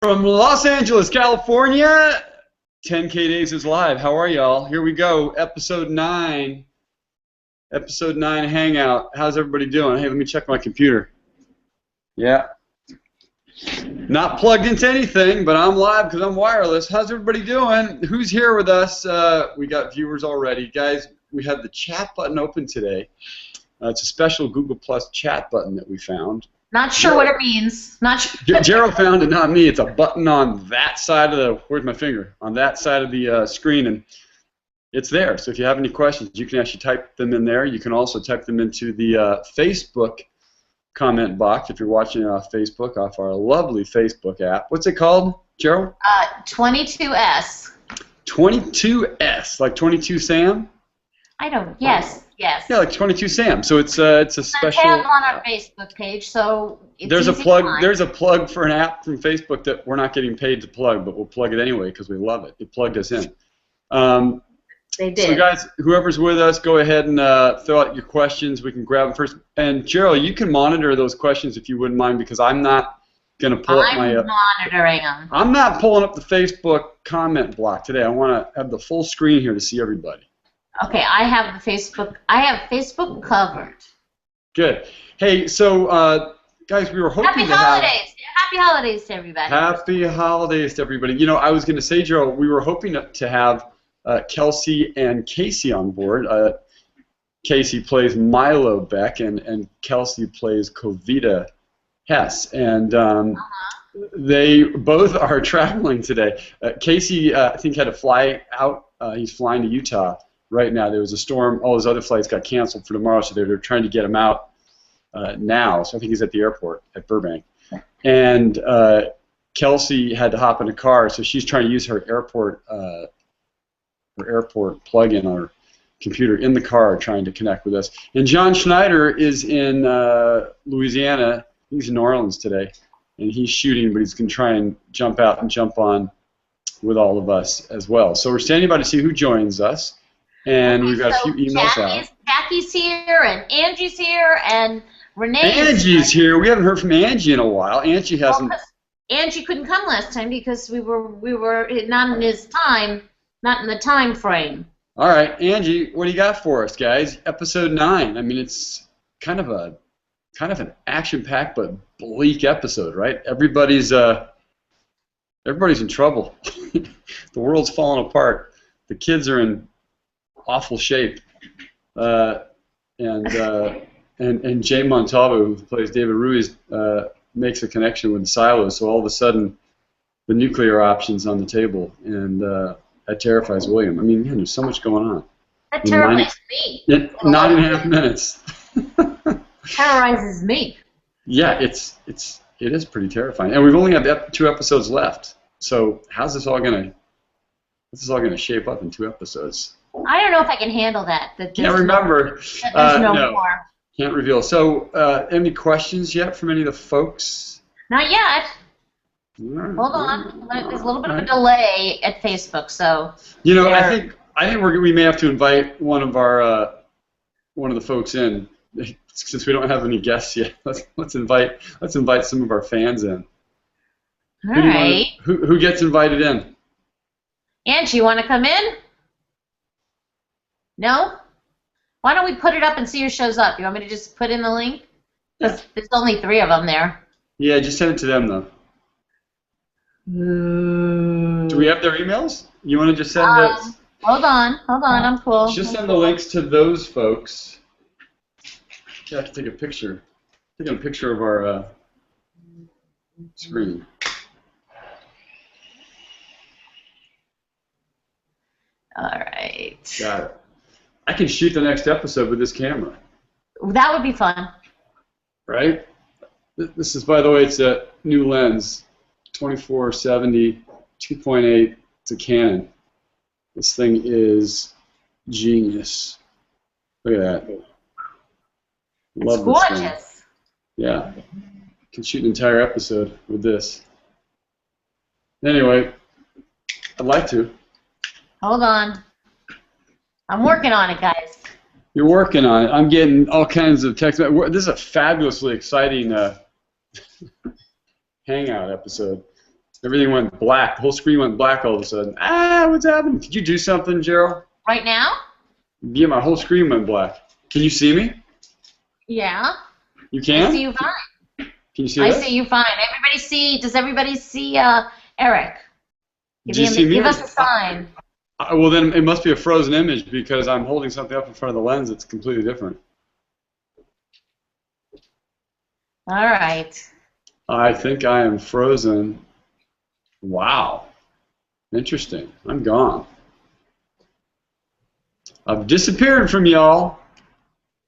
From Los Angeles, California, 10K Days is live. How are y'all? Here we go, episode 9. Episode 9 Hangout. How's everybody doing? Hey, let me check my computer. Yeah. Not plugged into anything, but I'm live because I'm wireless. How's everybody doing? Who's here with us? We got viewers already. Guys, we have the chat button open today. It's a special Google Plus chat button that we found. Not sure what it means. Not sure. Gerald found it, not me. It's a button on that side of the, where's my finger? On that side of the screen, and it's there. So if you have any questions, you can actually type them in there. You can also type them into the Facebook comment box if you're watching off Facebook, off our lovely Facebook app. What's it called, Gerald? 22S. 22S, like 22 Sam? I don't. Yes. Yes. Yeah, like 22 Sam. So it's a special. I have on our Facebook page, so it's there's a easy plug. to find. There's a plug for an app from Facebook that we're not getting paid to plug, but we'll plug it anyway because we love it. It plugged us in. They did. So guys, whoever's with us, go ahead and throw out your questions. We can grab them first. And Gerald, you can monitor those questions if you wouldn't mind, because I'm not going to pull up my. I'm monitoring them. I'm not pulling up the Facebook comment block today. I want to have the full screen here to see everybody. Okay, I have the Facebook. I have Facebook covered. Good. Hey, so guys, we were hoping Happy to holidays! have. Happy holidays to everybody. Happy holidays to everybody. You know, I was going to say, Gerald, we were hoping to have Kelsey and Casey on board. Casey plays Milo Beck, and Kelsey plays Covita Hess, and they both are traveling today. Casey, I think, had to fly out. He's flying to Utah right now. There was a storm. All his other flights got canceled for tomorrow, so they're trying to get him out now. So I think he's at the airport at Burbank. And Kelsey had to hop in a car, so she's trying to use her airport plug-in on her computer in the car, trying to connect with us. And John Schneider is in Louisiana. He's in New Orleans today, and he's shooting, but he's going to try and jump out and jump on with all of us as well. So we're standing by to see who joins us, and we've got a few emails out. Jackie's here, and Angie's here, and Renee. Angie's here. We haven't heard from Angie in a while. Angie hasn't. Well, Angie couldn't come last time because we were not in his time, not in the time frame. All right, Angie, what do you got for us, guys? Episode 9. I mean, it's kind of an action-packed but bleak episode, right? Everybody's in trouble. The world's falling apart. The kids are in awful shape. And Jay Montalvo, who plays David Ruiz, makes a connection with the silos. So all of a sudden, the nuclear option's on the table, and that terrifies William. I mean, man, there's so much going on. That terrorizes me. 9.5 minutes. Terrorizes me. Yeah, it is pretty terrifying, and we've only got 2 episodes left. So how's this all gonna shape up in 2 episodes? I don't know if I can handle that. Can't remember. There's no more. Can't reveal. So, any questions yet from any of the folks? Not yet. Right. Hold on. There's a little bit of a delay at Facebook, so. You know, I think we may have to invite one of the folks in, since we don't have any guests yet. Let's invite some of our fans in. All right. Who gets invited in? Angie, you want to come in? No? Why don't we put it up and see who shows up? You want me to just put in the link? Because there's only 3 of them there. Yeah, just send it to them, though. Do we have their emails? You want to just send those? Hold on, I'm cool. Just send the links to those folks. I have to take a picture. Taking a picture of our screen. All right. Got it. I can shoot the next episode with this camera. That would be fun. Right? This is, by the way, it's a new lens, 2470, 2.8. It's a Canon. This thing is genius. Look at that. Love it's this gorgeous. thing. Yeah. Can shoot an entire episode with this. Anyway, I'd like to. Hold on. I'm working on it, guys. You're working on it. I'm getting all kinds of text. This is a fabulously exciting Hangout episode. Everything went black. The whole screen went black all of a sudden. Ah, what's happening? Could you do something, Gerald? Right now? Yeah, my whole screen went black. Can you see me? Yeah. You can? I see you fine. Can you see I this? see you fine. Does everybody see Eric? Do you see me? Give us a sign. Well, then it must be a frozen image because I'm holding something up in front of the lens that's completely different. All right. I think I am frozen. Wow. Interesting. I'm gone. I've disappeared from y'all.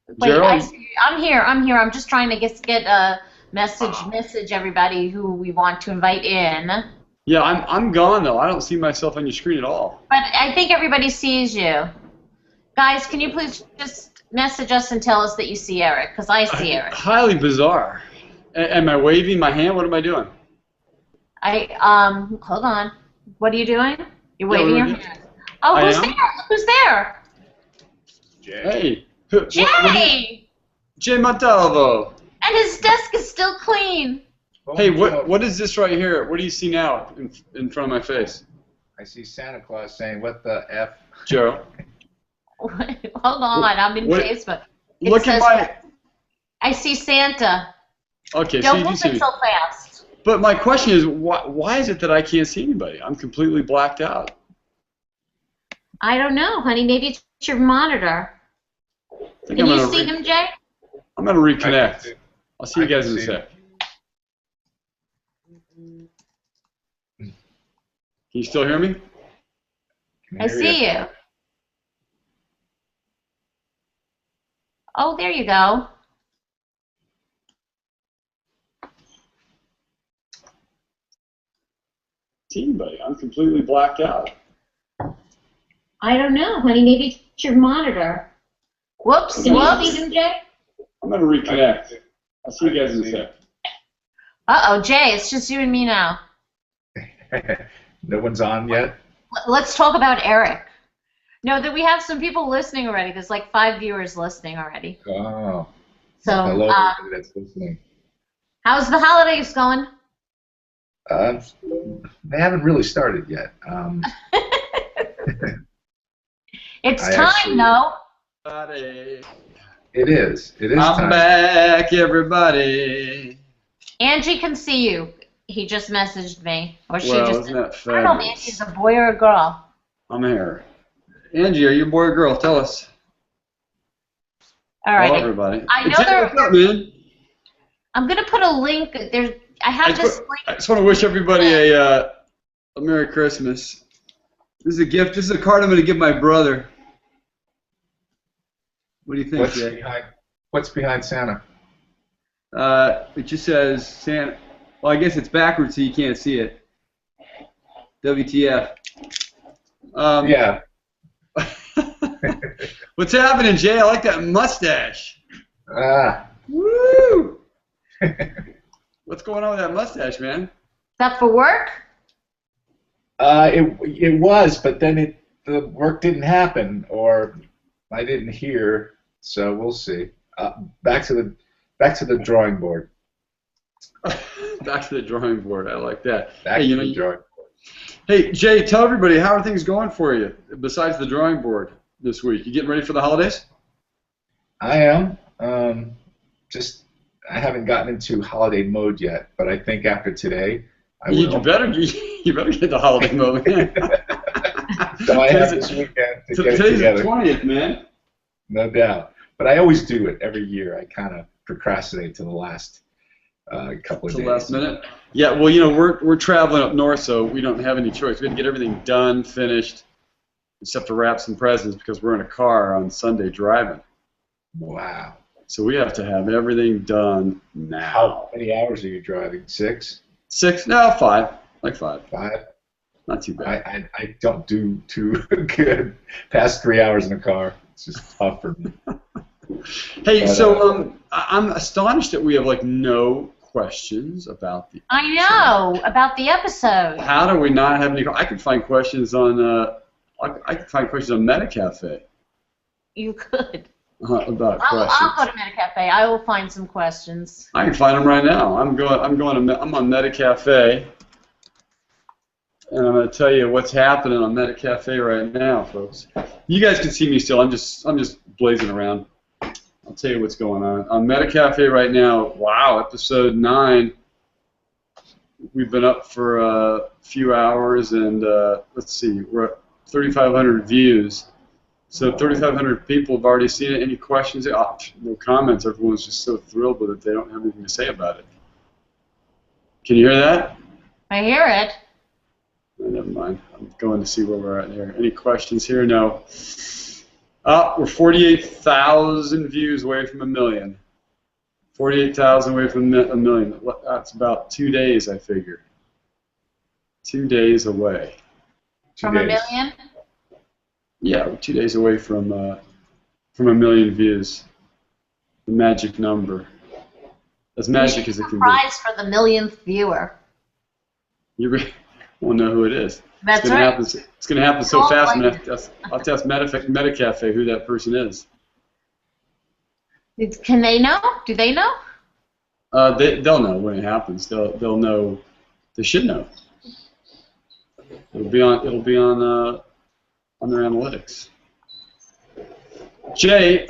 Wait, Gerald? I'm here. I'm just trying to get a message everybody who we want to invite in. Yeah, I'm gone though. I don't see myself on your screen at all. But I think everybody sees you. Guys, can you please just message us and tell us that you see Eric? Because I see Eric. Highly bizarre. Am I waving my hand? What am I doing? Hold on. What are you doing? You're waving your hand. Oh, who's there? Who's there? Jay. Hey. Jay! Jay Montalvo. And his desk is still clean. Hey, what is this right here? What do you see now in front of my face? I see Santa Claus saying, "What the F?" Joe. Hold on, I'm in Facebook. Look at my... I see Santa. Okay, so Don't you do move see it me. so fast. But my question is, why is it that I can't see anybody? I'm completely blacked out. I don't know, honey. Maybe it's your monitor. Can you see him, Jay? I'm going to reconnect. I'll see you guys in a sec. Can you still hear me? I see you. Oh, there you go. See anybody? I'm completely blacked out. I don't know, honey. Maybe it's your monitor. Whoops. Can you see him, Jay? I'm going to reconnect. I'll see you guys in a sec. Uh-oh, Jay, it's just you and me now. No one's on yet? Let's talk about Eric. No, that we have some people listening already. There's like 5 viewers listening already. Oh. So, hello, everybody that's listening. How's the holidays going? They haven't really started yet. It's time, though. It is. It is I'm time. back, everybody. Angie can see you. He just messaged me. Or she Well, just... isn't that I don't know if fabulous? Angie's a boy or a girl. I'm here. Angie, are you a boy or girl? Tell us. All right. Hello, everybody. I know Jay, there... what's up, man? I'm going to put a link. I have this link. I just want to wish everybody a Merry Christmas. This is a gift. This is a card I'm going to give my brother. What do you think, Jay? What's behind Santa? It just says Santa. Well, I guess it's backwards so you can't see it. WTF. Yeah. What's happening, Jay? I like that mustache. Woo! What's going on with that mustache, man? Is that for work? It was, but then the work didn't happen, or I didn't hear. So we'll see. Back to the drawing board. Back to the drawing board. I like that. Back to the drawing board. Hey, Jay, tell everybody, how are things going for you besides the drawing board this week? You getting ready for the holidays? I am. I haven't gotten into holiday mode yet, but I think after today, I will. You better get the holiday mode, man. So I have this weekend to get it together. Today's the 20th, man. No doubt. But I always do it every year. I kind of procrastinate to the last couple of days. The last minute? Yeah, well, you know, we're traveling up north, so we don't have any choice. We have to get everything done, finished, except to wrap some presents because we're in a car on Sunday driving. Wow. So we have to have everything done now. How many hours are you driving? 6? 6? No, 5. Like 5. 5? Not too bad. I don't do too good past 3 hours in a car. It's just tough for me. Hey, but, so I'm astonished that we have like no questions about the. I know about the episode. How do we not have any? I could find questions on. I could find questions on Metacafe. You could. About questions. I'll go to Metacafe. I will find some questions. I can find them right now. I'm on Metacafe. and I'm going to tell you what's happening on MetaCafe right now, folks. You guys can see me still. I'm just blazing around. I'll tell you what's going on MetaCafe right now. Wow, episode 9. We've been up for a few hours, and let's see, we're at 3,500 views. So 3,500 people have already seen it. Any questions? Oh, no comments. Everyone's just so thrilled with it. They don't have anything to say about it. Can you hear that? I hear it. Oh, never mind. I'm going to see where we're at here. Any questions here? No. We're 48,000 views away from 1 million. 48,000 away from 1 million. That's about 2 days, I figure. 2 days away. From 1 million? Yeah, we're 2 days away from 1 million views. The magic number. As magic as it can be. Prize for the millionth viewer. You won't know who it is. That's right. It's going to happen so fast. I'll have to ask MetaCafe who that person is. Can they know? Do they know? They'll know when it happens. They'll know. They should know. It'll be on their analytics. Jay,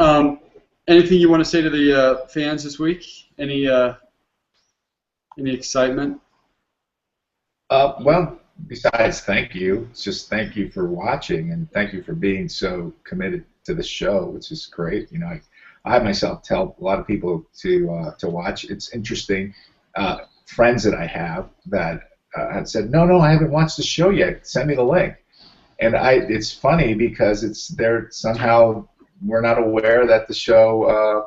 anything you want to say to the fans this week? Any excitement? Well, besides thank you, it's just thank you for watching and thank you for being so committed to the show, which is great. You know, I myself tell a lot of people to watch. It's interesting. Friends that I have that have said, no, I haven't watched the show yet. Send me the link. And it's funny because they're somehow we're not aware that the show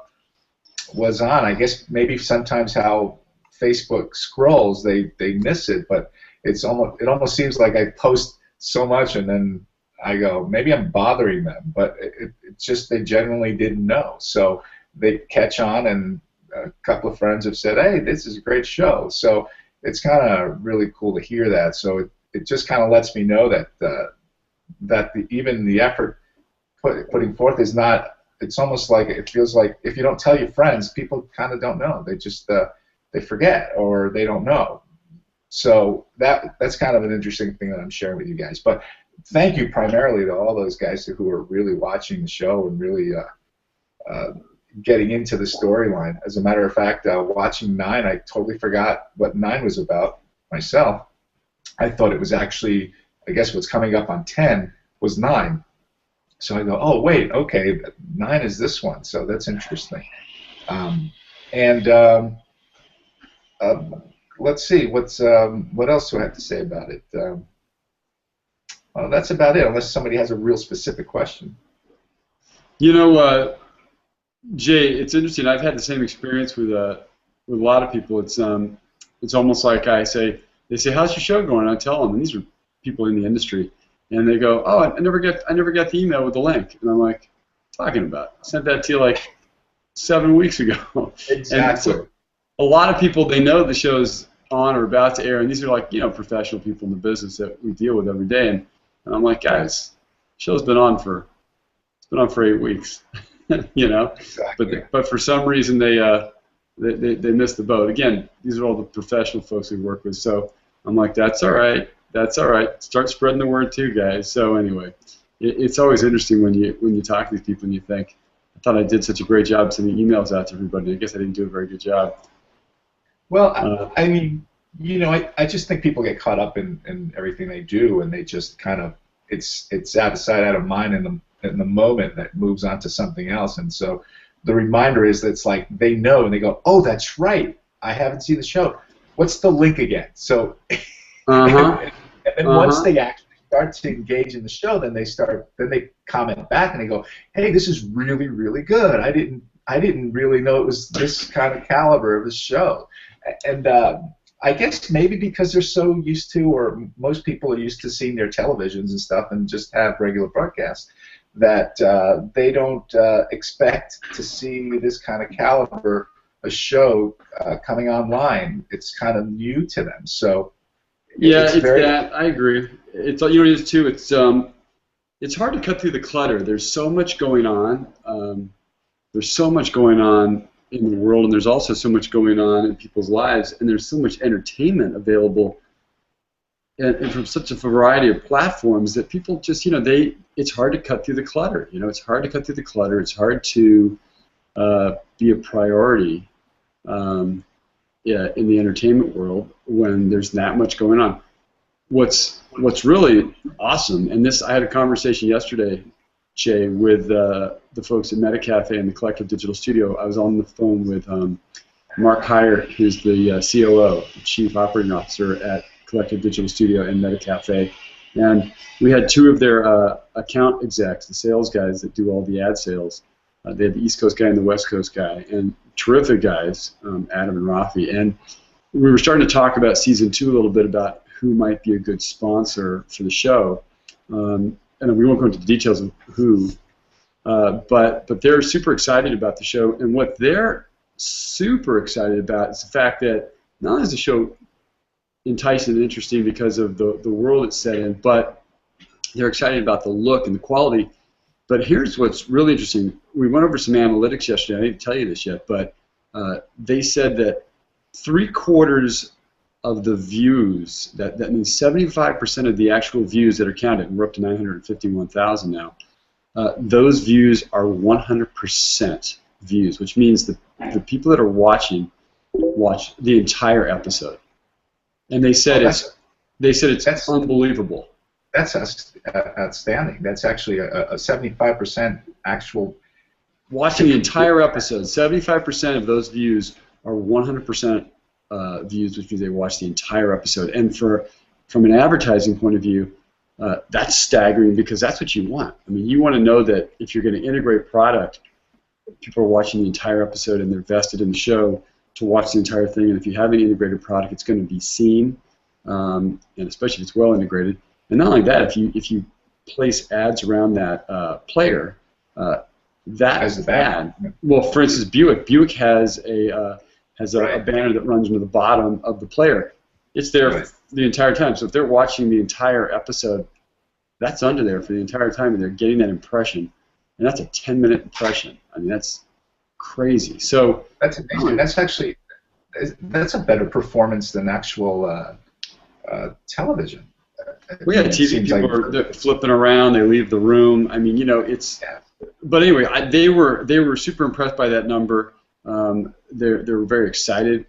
was on. I guess maybe sometimes how Facebook scrolls, they miss it, but it almost seems like I post so much and then I go, maybe I'm bothering them, but it's just they generally didn't know. So they catch on, and a couple of friends have said, hey, this is a great show. So it's kind of really cool to hear that. So it just kind of lets me know that even the effort putting forth is not, it's almost like it feels like if you don't tell your friends, people kind of don't know. They just they forget or they don't know. So that's kind of an interesting thing that I'm sharing with you guys. But thank you primarily to all those guys who are really watching the show and really getting into the storyline. As a matter of fact, watching 9, I totally forgot what 9 was about myself. I thought it was actually, I guess what's coming up on 10 was 9. So I go, oh, wait, okay, 9 is this one. So that's interesting. Let's see, what else do I have to say about it? Well, that's about it, unless somebody has a real specific question. You know, Jay, it's interesting. I've had the same experience with a lot of people. It's almost like they say, how's your show going? I tell them, and these are people in the industry, and they go, oh, I never got the email with the link, and I'm like, talking about? I sent that to you like 7 weeks ago. Exactly. So a lot of people, they know the show's on or about to air, and these are like, professional people in the business that we deal with every day, and I'm like, guys, the show's been on for 8 weeks, Exactly. But for some reason they missed the boat. Again, these are all the professional folks we work with, so I'm like, that's all right. Start spreading the word too, guys. So anyway, it's always interesting when you talk to these people and you think, I thought I did such a great job sending emails out to everybody. I guess I didn't do a very good job. Well, I mean, I just think people get caught up in everything they do, and they just kind of it's out of sight, out of mind in the moment that moves on to something else. And so the reminder is that it's like they know and they go, oh, that's right, I haven't seen the show. What's the link again? So, and then once they actually start to engage in the show, then they comment back and they go, hey, this is really, really good. I didn't really know it was this kind of caliber of a show. And I guess maybe because they're so used to, or most people are used to seeing their televisions and stuff and just have regular broadcasts, that they don't expect to see this kind of caliber a show coming online. It's kind of new to them. So yeah, it's that. I agree. It is too. It's hard to cut through the clutter. There's so much going on. There's so much going on in the world, and there's also so much going on in people's lives, and there's so much entertainment available and from such a variety of platforms that people just, it's hard to cut through the clutter. It's hard to cut through the clutter. It's hard to be a priority in the entertainment world when there's that much going on. What's really awesome, and I had a conversation yesterday, Jay, with the folks at MetaCafe and the Collective Digital Studio. I was on the phone with Mark Heyer, who's the COO, Chief Operating Officer at Collective Digital Studio and MetaCafe, and we had two of their account execs, the sales guys that do all the ad sales. They had the East Coast guy and the West Coast guy, and terrific guys, Adam and Rafi. And we were starting to talk about season 2 a little bit, about who might be a good sponsor for the show. And we won't go into the details of who, but they're super excited about the show. And what they're super excited about is the fact that not only is the show enticing and interesting because of the world it's set in, but they're excited about the look and the quality. But here's what's really interesting. We went over some analytics yesterday. I didn't tell you this yet, but they said that 3/4 of the views, that means 75% of the actual views that are counted, and we're up to 951,000 now, those views are 100% views, which means that the people that are watch the entire episode. And they said it's unbelievable. That's outstanding. That's actually a 75% actual. Watching the entire episode, 75% of those views are 100% views, which means they watch the entire episode. And from an advertising point of view, that's staggering, because that's what you want. I mean, you want to know that if you're going to integrate product, people are watching the entire episode and they're vested in the show to watch the entire thing. And if you have an integrated product, it's going to be seen, and especially if it's well integrated. And not only that, if you place ads around that player, that ad. Well, for instance, Buick has a banner that runs into the bottom of the player. It's there the entire time. So if they're watching the entire episode, that's under there for the entire time, and they're getting that impression. And that's a 10-minute impression. I mean, that's crazy. So that's amazing. That's a better performance than actual television. Well, yeah, TV people are flipping around. They leave the room. I mean, it's. Yeah. But anyway, they were super impressed by that number. They're very excited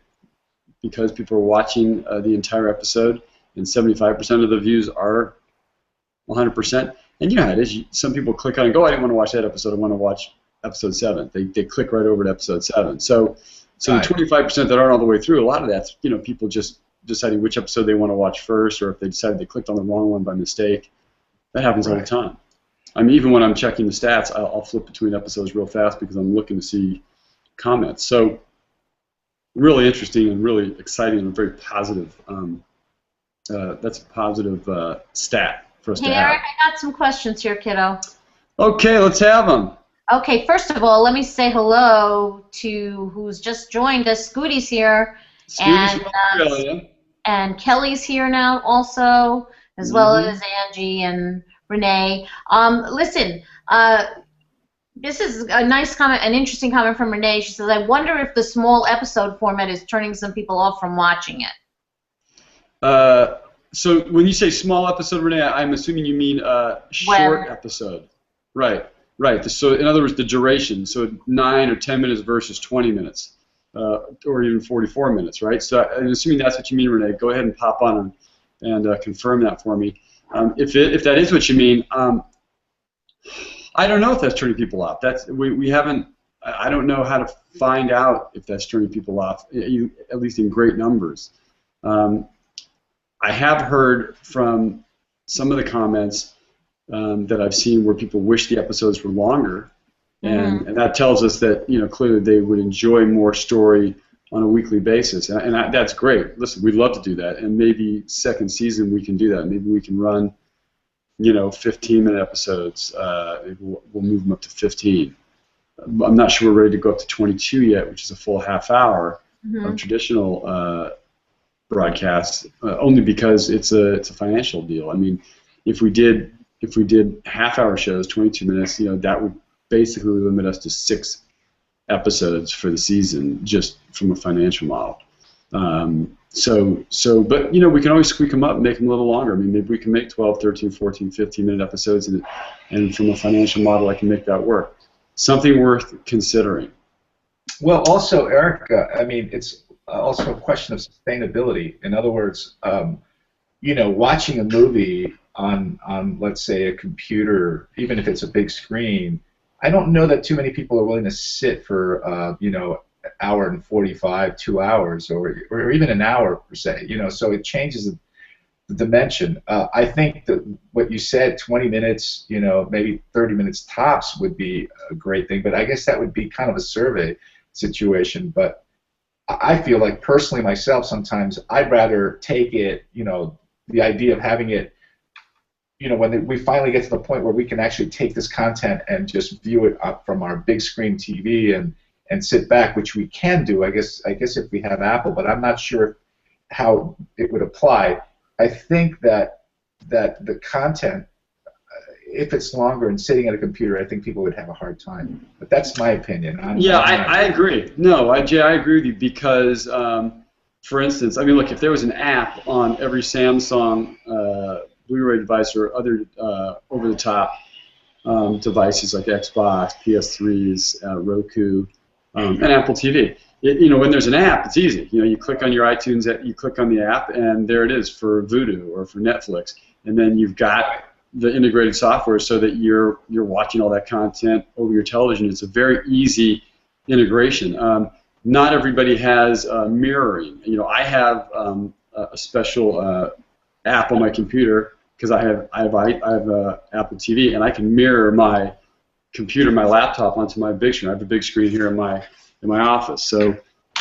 because people are watching the entire episode, and 75% of the views are 100%. And you know how it is. Some people click on and go, I didn't want to watch that episode. I want to watch episode 7. They click right over to episode 7. So the 25% that aren't all the way through, a lot of that's people just deciding which episode they want to watch first, or if they decided they clicked on the wrong one by mistake. That happens all the time. I mean, even when I'm checking the stats, I'll flip between episodes real fast because I'm looking to see comments. So really interesting and really exciting and very positive. That's a positive stat for us to have. Eric, I got some questions here, kiddo. Okay, let's have them. Okay, first of all, let me say hello to who's just joined us. Scooty's here. And Kelly's here now also, as well as Angie and Renee. Listen, this is a nice comment, an interesting comment from Renee. She says, I wonder if the small episode format is turning some people off from watching it. So when you say small episode, Renee, I'm assuming you mean short episode. Right. So in other words, the duration, so 9 or 10 minutes versus 20 minutes. Or even 44 minutes, right? So I'm assuming that's what you mean, Renee. Go ahead and pop on and confirm that for me. If that is what you mean, I don't know if that's turning people off. We haven't. I don't know how to find out if that's turning people off, at least in great numbers. I have heard from some of the comments that I've seen where people wish the episodes were longer. And that tells us that clearly they would enjoy more story on a weekly basis, and that's great. Listen, we'd love to do that, and maybe second season we can do that. Maybe we can run 15-minute episodes. We'll move them up to 15. I'm not sure we're ready to go up to 22 yet, which is a full half hour of traditional broadcasts. Only because it's a financial deal. I mean, if we did half-hour shows, 22 minutes, that would basically limit us to 6 episodes for the season, just from a financial model. But we can always squeak them up and make them a little longer. I mean, maybe we can make 12, 13, 14, 15-minute episodes, and from a financial model, I can make that work. Something worth considering. Well, also, Eric, I mean, it's also a question of sustainability. In other words, watching a movie on, let's say, a computer, even if it's a big screen, I don't know that too many people are willing to sit for, an hour and 45, 2 hours, or even an hour per se. So it changes the dimension. I think that what you said, 20 minutes, maybe 30 minutes tops would be a great thing. But I guess that would be kind of a survey situation. But I feel like personally myself, sometimes I'd rather take it, the idea of having it, when we finally get to the point where we can actually take this content and just view it up from our big screen TV and sit back, which we can do, I guess if we have Apple, but I'm not sure how it would apply. I think that the content, if it's longer and sitting at a computer, I think people would have a hard time. But that's my opinion. I agree. No, Jay, I agree with you because, for instance, I mean, look, if there was an app on every Samsung Blu-ray device or other over-the-top devices like Xbox, PS3s, Roku, and Apple TV. When there's an app, it's easy. You click on your iTunes, you click on the app, and there it is for Vudu or for Netflix. And then you've got the integrated software so that you're watching all that content over your television. It's a very easy integration. Not everybody has mirroring. I have a special app on my computer because I have Apple TV, and I can mirror my computer, my laptop onto my big screen. I have a big screen here in my office. So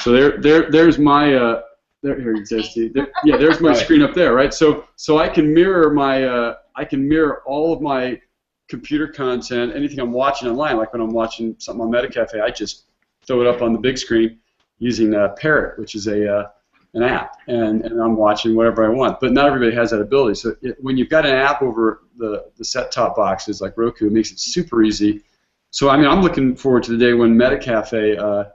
there's my there's my screen up there, right? So I can mirror all of my computer content, anything I'm watching online. Like when I'm watching something on MetaCafe, I just throw it up on the big screen using Parrot, which is an app, and I'm watching whatever I want. But not everybody has that ability. So when you've got an app over the set-top boxes like Roku, it makes it super easy. So I mean, I'm looking forward to the day when MetaCafe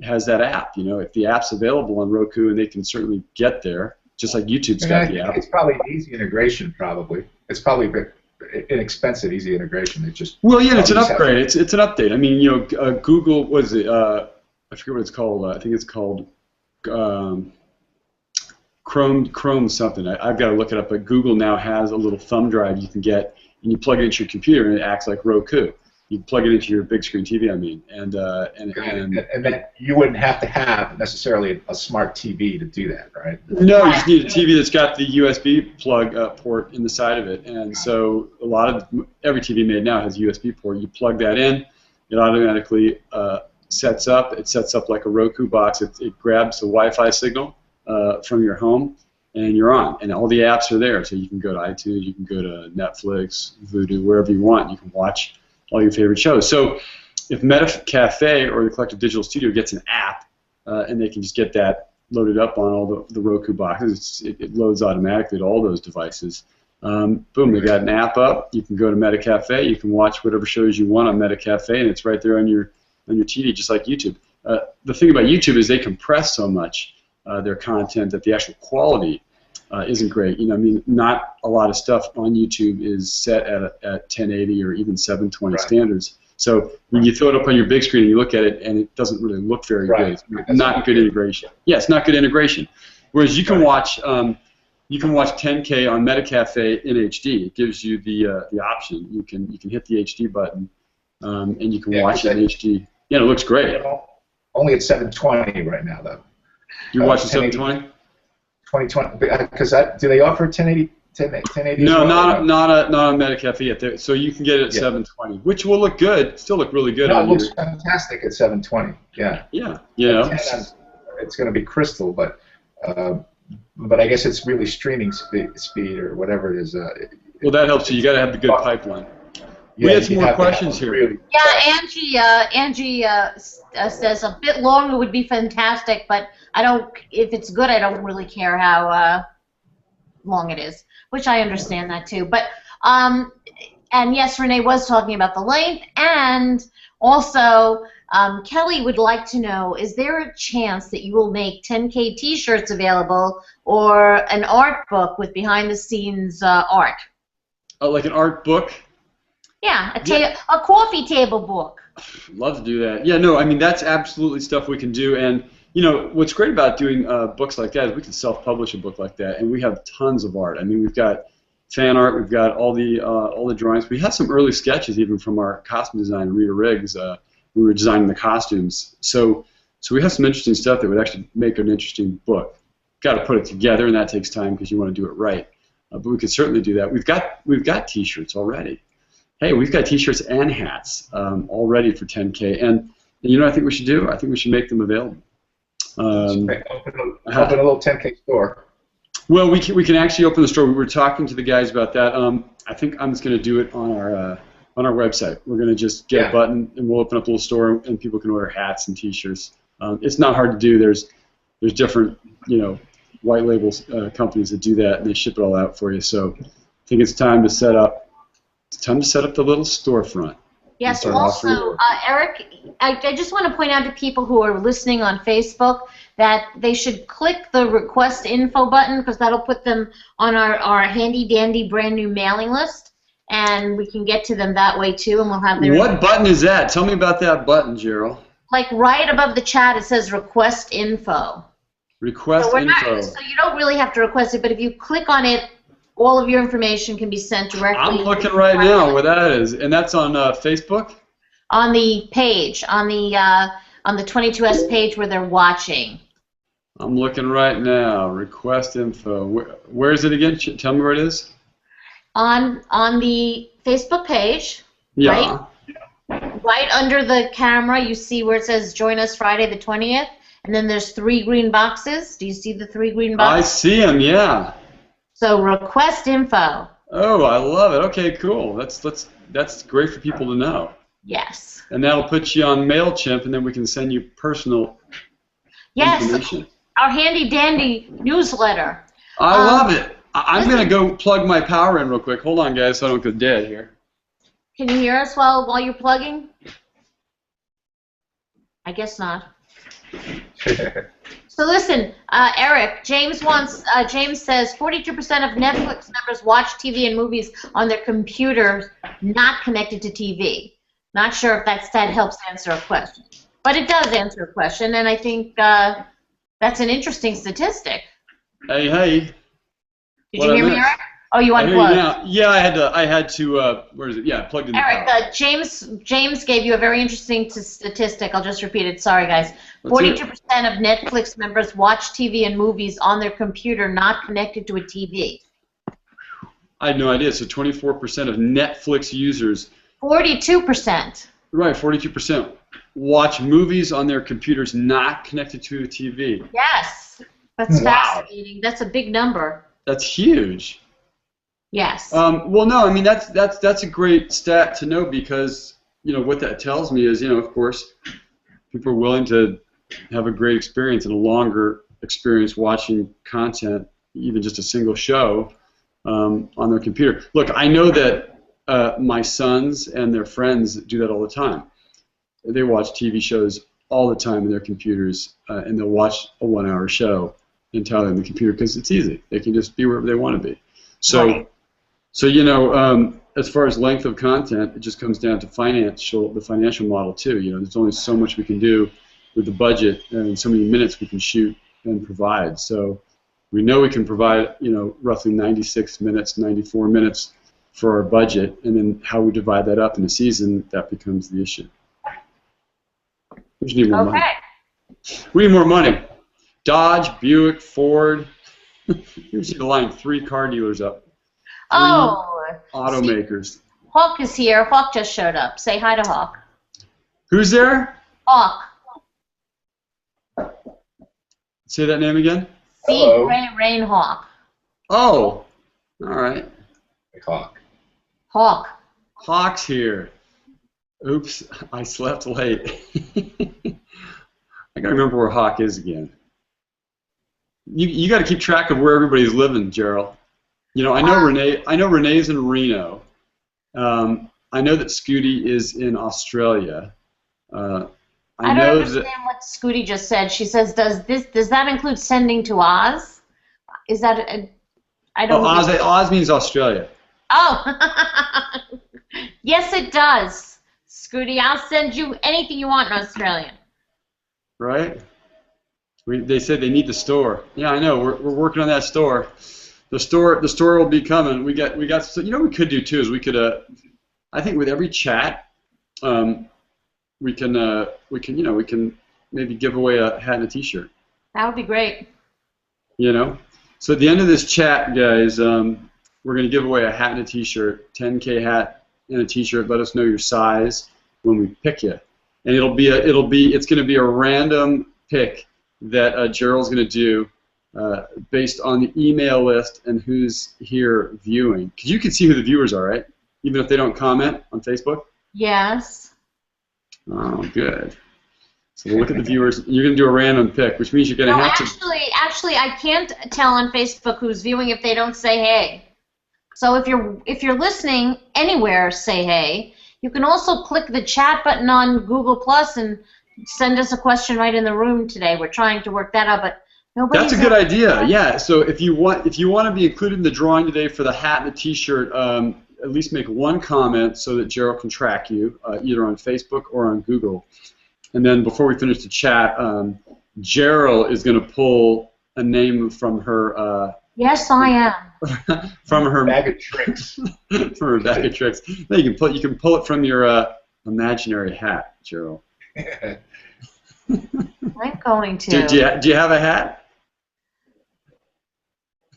has that app. If the app's available on Roku, and they can certainly get there, just like YouTube's got the app. It's probably an easy integration. Probably it's probably inexpensive, easy integration. It's just it's an upgrade. It's an update. I mean, Google, what is it? I forget what it's called. I think it's called Chrome something. I've got to look it up. But Google now has a little thumb drive you can get, and you plug it into your computer, and it acts like Roku. You plug it into your big screen TV, I mean, and then you wouldn't have to have necessarily a smart TV to do that, right? No, you just need a TV that's got the USB plug port in the side of it, and so every TV made now has a USB port. You plug that in, it automatically sets up. It sets up like a Roku box. It grabs the Wi-Fi signal from your home, and you're on, and all the apps are there. So you can go to iTunes, you can go to Netflix, Vudu, wherever you want. You can watch all your favorite shows. So if MetaCafe or the Collective Digital Studio gets an app, and they can just get that loaded up on all the Roku boxes, it loads automatically to all those devices. Boom, they got an app up. You can go to MetaCafe. You can watch whatever shows you want on MetaCafe, and it's right there on your TV, just like YouTube. The thing about YouTube is they compress so much their content that the actual quality isn't great. I mean, not a lot of stuff on YouTube is set at 1080 or even 720 standards. So when you throw it up on your big screen and you look at it, and it doesn't really look very good. It's not good integration. Yeah, it's not good integration. Whereas you can watch 10K on MetaCafe in HD. It gives you the option. You can hit the HD button, and you can watch it in HD. Yeah, it looks great. Only at 720 right now, though. You're watching 720? 2020, because do they offer 1080? 1080 no, not on MetaCafe yet. So you can get it at 720, which will look good. Still look really good. No, it looks fantastic at 720. Yeah. Yeah. It's going to be crystal, but I guess it's really streaming speed or whatever it is. Well, that helps you. You got to have the good pipeline. We had some more questions here. Really Angie says a bit longer would be fantastic, but if it's good, I don't really care how long it is, which I understand that too. But and yes, Renee was talking about the length, and also Kelly would like to know, is there a chance that you will make 10K t-shirts available or an art book with behind-the-scenes art? Like an art book? Yeah, a coffee table book. Love to do that. Yeah, no, I mean, that's absolutely stuff we can do. And, you know, what's great about doing books like that is we can self-publish a book like that, and we have tons of art. I mean, we've got fan art, we've got all the drawings. We have some early sketches even from our costume designer, Rita Riggs. We were designing the costumes. So we have some interesting stuff that would actually make an interesting book. Got to put it together, and that takes time because you want to do it right. But we could certainly do that. We've got T-shirts already. Hey, we've got T-shirts and hats already for 10K, and you know what I think we should do? I think we should make them available. Open a little 10K store. Well, we can actually open the store. We were talking to the guys about that. I think I'm just going to do it on our website. We're going to just get a button, and we'll open up a little store, and people can order hats and T-shirts. It's not hard to do. There's different, you know, white label companies that do that, and they ship it all out for you. So I think it's time to set up. It's time to set up the little storefront. Yes. Also, Eric, I just want to point out to people who are listening on Facebook that they should click the request info button because that'll put them on our handy dandy brand new mailing list, and we can get to them that way too, and we'll have their. What button is that? Tell me about that button, Gerald. Like right above the chat, it says request info. Request info. So you don't really have to request it, but if you click on it, all of your information can be sent directly. I'm looking right now where that is, and that's on Facebook. On the page, on the 22S page where they're watching. I'm looking right now. Request info. Where is it again? Tell me where it is. On the Facebook page. Yeah. Right under the camera, you see where it says "Join us Friday the 20th," and then there's 3 green boxes. Do you see the 3 green boxes? I see them. Yeah. So request info. Oh, I love it. Okay, cool. That's great for people to know. Yes. And that'll put you on MailChimp, and then we can send you personal information. Our handy dandy newsletter. I love it. I'm going to go plug my power in real quick. Hold on, guys, so I don't go dead here. Can you hear us while you're plugging? I guess not. So listen, Eric, James says 42% of Netflix members watch TV and movies on their computers not connected to TV. Not sure if that helps answer a question. But it does answer a question, and I think that's an interesting statistic. Hey. Did you hear me, Eric? Oh, you unplugged. Yeah, I had to. Where is it? Yeah, plugged in. Eric, James gave you a very interesting statistic. I'll just repeat it. Sorry, guys. 42% of Netflix members watch TV and movies on their computer, not connected to a TV. I had no idea. So 24% of Netflix users. 42%. Right, 42% watch movies on their computers, not connected to a TV. Yes, that's fascinating. That's a big number. That's huge. Yes. Well, no, I mean that's a great stat to know because you know what that tells me is of course people are willing to have a great experience and a longer experience watching content, even just a single show on their computer. Look, I know that my sons and their friends do that all the time. They watch TV shows all the time in their computers, and they'll watch a 1-hour show entirely on the computer because it's easy. They can just be wherever they want to be. So. Right. So as far as length of content, it just comes down to the financial model too. There's only so much we can do with the budget and so many minutes we can shoot and provide. So we know we can provide, roughly 96 minutes, 94 minutes for our budget, and then how we divide that up in a season, that becomes the issue. We just need more money. We need more money. Dodge, Buick, Ford. You see the line 3 car dealers up. Automakers. Hawk is here. Hawk just showed up. Say hi to Hawk. Who's there? Hawk. Say that name again. C. Gray Rain Hawk. Oh, all right. Hawk. Hawk. Hawk's here. Oops, I slept late. I gotta remember where Hawk is again. You got to keep track of where everybody's living, Gerald. I know Renee. I know Renee's in Reno. I know that Scooty is in Australia. I don't understand what Scooty just said. She says, does that include sending to Oz? Is that I don't know. Oz means Australia. Oh. Yes, it does. Scooty, I'll send you anything you want in Australia. Right? They said they need the store. Yeah, I know. We're working on that store. The store will be coming. We got. So, you know what we could do too is we could. I think with every chat, we can maybe give away a hat and a T-shirt. That would be great. You know. So at the end of this chat, guys, we're going to give away a hat and a T-shirt, 10K hat and a T-shirt. Let us know your size when we pick you, and it's going to be a random pick that Gerald's going to do based on the email list and who's here viewing. Because you can see who the viewers are, right? Even if they don't comment on Facebook. Yes. Oh, good. So we'll look at the viewers. You're going to do a random pick, which means you're going to have to. Actually, I can't tell on Facebook who's viewing if they don't say hey. So if you're listening anywhere, say hey. You can also click the chat button on Google Plus and send us a question right in the room today. We're trying to work that out, but nobody's. That's a good idea. Yeah. So if you want to be included in the drawing today for the hat and the T-shirt, at least make one comment so that Gerald can track you either on Facebook or on Google. And then before we finish the chat, Gerald is going to pull a name from her. Yes, I am. From her bag of tricks. From her bag of tricks. No, you can pull it from your imaginary hat, Gerald. I'm going to. Do you have a hat?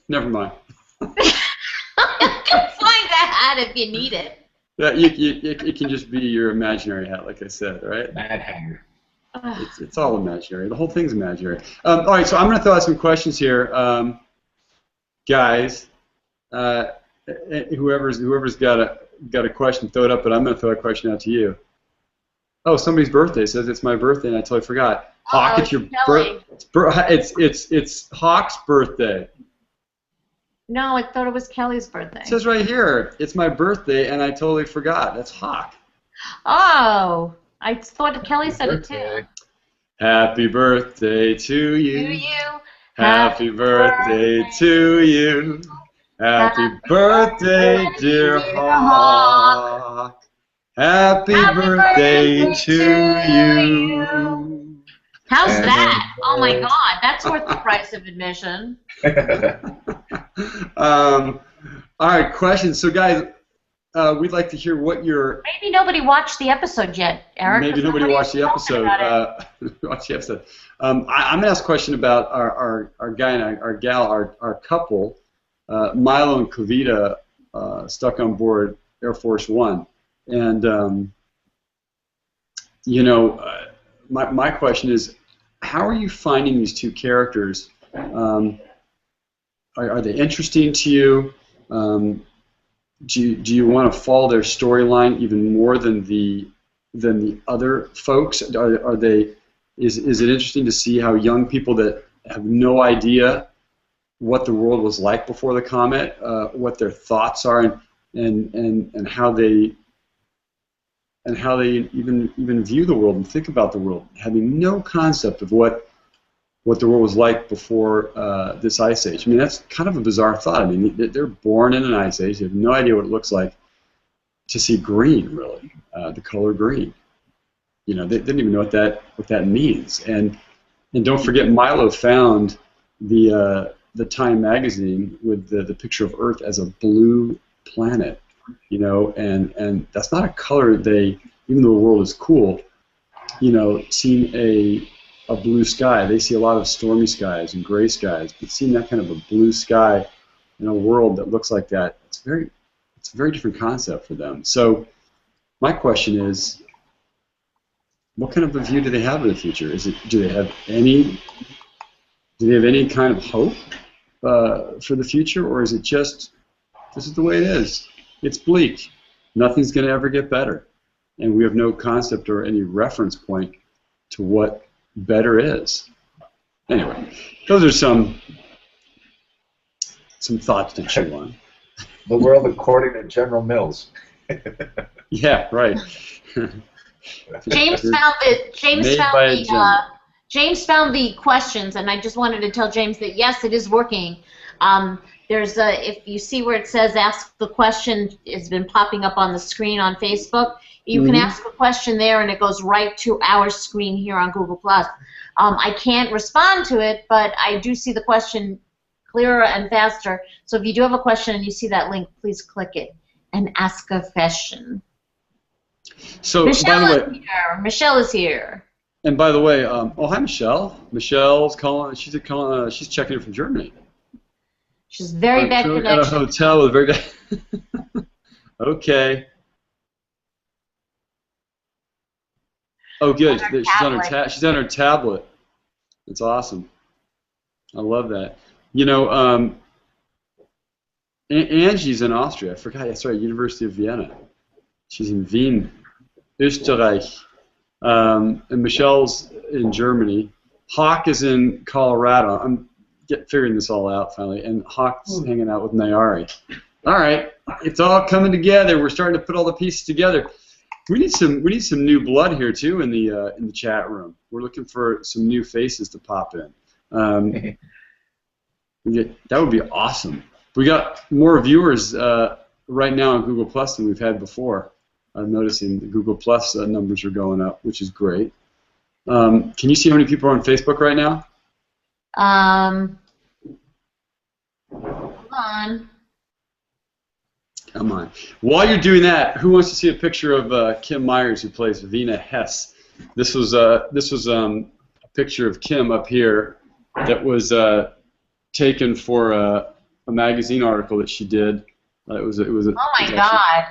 Never mind. You can find that hat if you need it. Yeah, it can just be your imaginary hat, like I said, right? Mad hanger. It's all imaginary. The whole thing's imaginary. All right, so I'm going to throw out some questions here, guys. Whoever's got a question, throw it up. But I'm going to throw a question out to you. Oh, somebody's birthday says it's my birthday, and I totally forgot. Hawk, it's your birthday. It's Hawk's birthday. No, I thought it was Kelly's birthday. It says right here, it's my birthday, and I totally forgot. That's Hawk. Oh, I thought Kelly said it too. Happy birthday to you. To you. Happy birthday to you. Happy birthday, dear Hawk. Happy birthday to you. How's that? Oh my God, that's worth the price of admission. All right, questions. So, guys, we'd like to hear what your. Maybe nobody watched the episode yet, Eric. Maybe nobody watched the episode. Watch the episode. I'm going to ask a question about our guy and our gal, our couple, Milo and Kavita, stuck on board Air Force One, and my question is, how are you finding these two characters? Are they interesting to you? Do you want to follow their storyline even more than the other folks? Are they? Is it interesting to see how young people that have no idea what the world was like before the comet, what their thoughts are, and how they even view the world and think about the world, having no concept of what the world was like before this ice age. I mean, that's kind of a bizarre thought. I mean, they're born in an ice age. They have no idea what it looks like to see green, really, the color green. You know, they didn't even know what that means. And don't forget, Milo found the Time magazine with the picture of Earth as a blue planet. You know, and that's not a color even though the world is cool, you know, seeing a blue sky. They see a lot of stormy skies and gray skies, but seeing that kind of a blue sky in a world that looks like that, it's a very different concept for them. So my question is, what kind of a view do they have of the future? Do they have any kind of hope for the future, or is it just this is the way it is? It's bleak. Nothing's going to ever get better, and we have no concept or any reference point to what better is. Anyway, those are some thoughts to chew on. The world according to General Mills. Yeah, right. James found the Made by a gentleman. James found the questions, and I just wanted to tell James that yes, it is working. There's if you see where it says "Ask the question," it's been popping up on the screen on Facebook. You can ask a question there, and it goes right to our screen here on Google+. I can't respond to it, but I do see the question clearer and faster. So if you do have a question and you see that link, please click it and ask a question. So, Michelle by the is way, here. Michelle is here. and by the way, oh hi Michelle. Michelle's calling. She's checking in from Germany. She's very bad At a connection. hotel with very bad. Okay. Oh, good. She's on her tablet. That's awesome. I love that. You know, Angie's in Austria. I forgot. That's right. University of Vienna. She's in Wien, Österreich. And Michelle's in Germany. Hawk is in Colorado. I'm figuring this all out finally. And Hawk's hanging out with Nayari. All right, it's all coming together. We're starting to put all the pieces together. We need some new blood here too in the chat room. We're looking for some new faces to pop in. That would be awesome. We got more viewers right now on Google Plus than we've had before. I'm noticing the Google Plus numbers are going up, which is great. Can you see how many people are on Facebook right now? Hold on. Come on. While you're doing that, who wants to see a picture of Kim Myers, who plays Vina Hess? This was a picture of Kim up here that was taken for a magazine article that she did. Oh my God!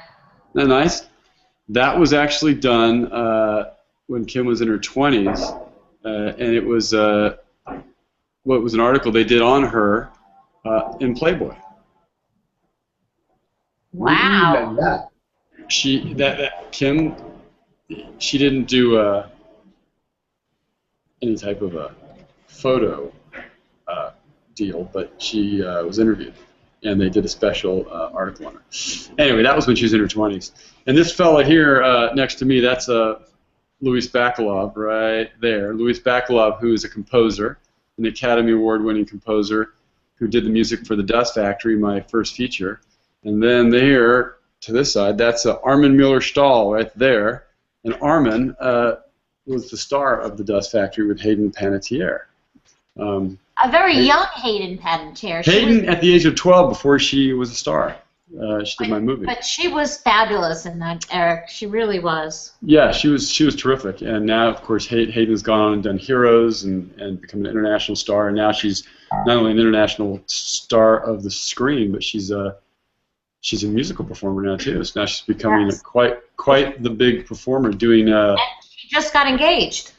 Isn't that nice? That was actually done when Kim was in her 20s, and it was an article they did on her in Playboy. Wow. Kim, she didn't do any type of a photo deal, but she was interviewed, and they did a special article on her. Anyway, that was when she was in her 20s. And this fella here next to me, that's Louis Bacalov right there. Louis Bacalov, who is a composer, an Academy Award-winning composer, who did the music for The Dust Factory, my first feature. And then there, to this side, that's Armin Mueller-Stahl right there. And Armin was the star of The Dust Factory with Hayden Panettiere. A very young Hayden Panettiere. Hayden, at the age of 12, before she was a star. She did my movie. But she was fabulous in that, Eric. She really was. Yeah, she was terrific. And now, of course, Hayden's gone on and done Heroes and become an international star. And now she's not only an international star of the screen, but she's a musical performer now too. So now she's becoming quite the big performer. Doing. And she just got engaged.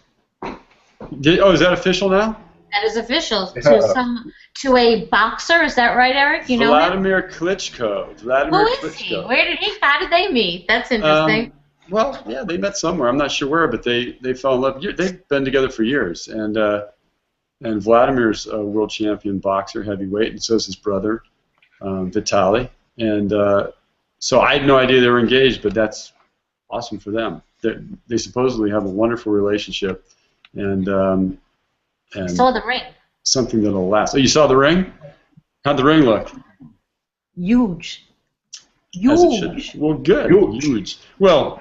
Is that official now? That is official to a boxer. Is that right, Eric? You know Vladimir Klitschko. Who is he? Where did he? How did they meet? That's interesting. Well, yeah, they met somewhere. I'm not sure where, but they fell in love. They've been together for years, and Vladimir's a world champion boxer, heavyweight, and so is his brother, Vitaly. And so I had no idea they were engaged, but that's awesome for them. They supposedly have a wonderful relationship, and I saw the ring. Something that'll last. Oh, you saw the ring? How'd the ring look? Huge. As it should be. Well, good. Huge. Well,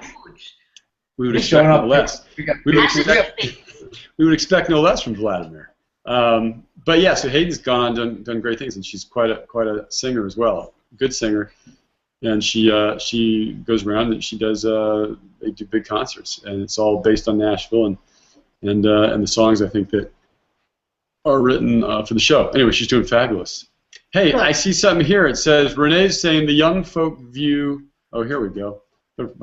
we would expect no less. We would expect no less from Vladimir. But yeah, so Hayden's gone on, done great things, and she's quite a singer as well. Good singer, and she goes around and she does they do big concerts, and it's all based on Nashville and the songs I think that are written for the show. Anyway, she's doing fabulous. Hey, I see something here. It says Renee's saying the young folk view. Oh, here we go. Put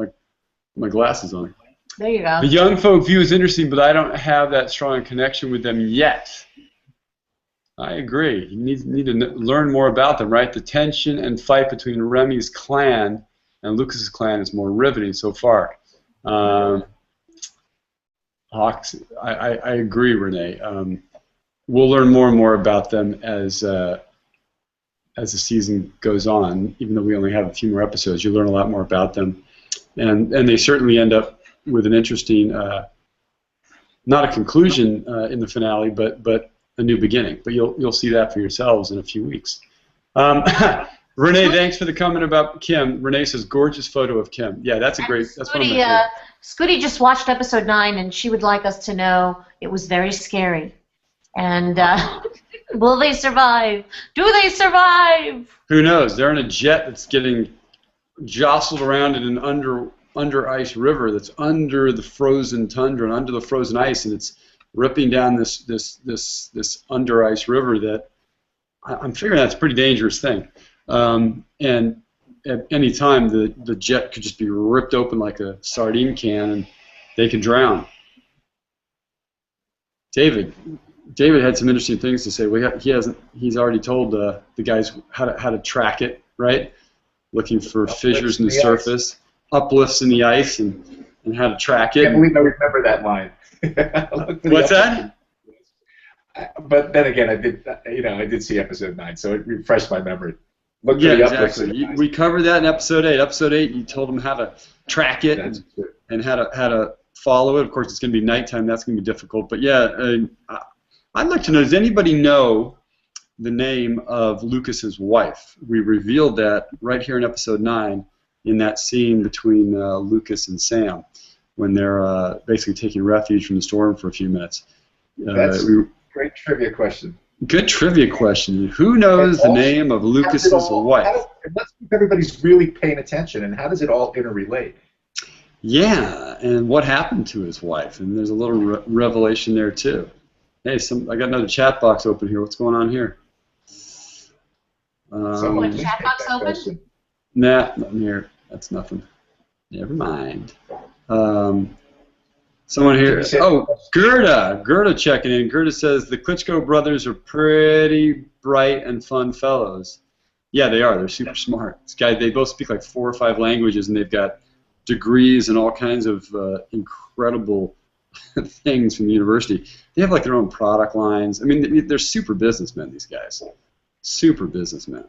my glasses on. There you go. The young folk view is interesting, but I don't have that strong connection with them yet. I agree. You need to learn more about them, right? The tension and fight between Remy's clan and Lucas's clan is more riveting so far. Hawks, I agree, Renee. We'll learn more and more about them as the season goes on. Even though we only have a few more episodes, you learn a lot more about them, and they certainly end up with an interesting, not a conclusion in the finale, but a new beginning. But you'll see that for yourselves in a few weeks. Renee, thanks for the comment about Kim. Renee says, gorgeous photo of Kim. Yeah, that's a great, that's one of my favorites. Scooty just watched episode 9, and she would like us to know it was very scary. And will they survive? Do they survive? Who knows? They're in a jet that's getting jostled around in an under ice river that's under the frozen tundra and under the frozen ice, and it's ripping down this under ice river that I'm figuring that's a pretty dangerous thing. And at any time, the jet could just be ripped open like a sardine can, and they could drown. David had some interesting things to say. He's already told the guys how to track it, right? Looking for fissures in the surface, uplifts in the ice, and how to track it. I can't believe I remember that line. What's that? But then again, I did see episode 9, so it refreshed my memory. Yeah, exactly. We covered that in episode 8. Episode 8, you told them how to track it and how to follow it. Of course, it's going to be nighttime. That's going to be difficult. But yeah, I'd like to know, does anybody know the name of Lucas's wife? We revealed that right here in episode 9 in that scene between Lucas and Sam when they're basically taking refuge from the storm for a few minutes. That's a great trivia question. Good trivia question. Who knows the name of Lucas's wife? Let's see if everybody's really paying attention, and how does it all interrelate? Yeah, and what happened to his wife? And there's a little revelation there too. Hey, I got another chat box open here. What's going on here? What, chat box open? Nah, nothing here. That's nothing. Never mind. Someone here. Oh, Gerda checking in. Gerda says the Klitschko brothers are pretty bright and fun fellows. Yeah, they are. They're super smart. They both speak like 4 or 5 languages, and they've got degrees and all kinds of incredible things from the university. They have like their own product lines. I mean, they're super businessmen. These guys, super businessmen.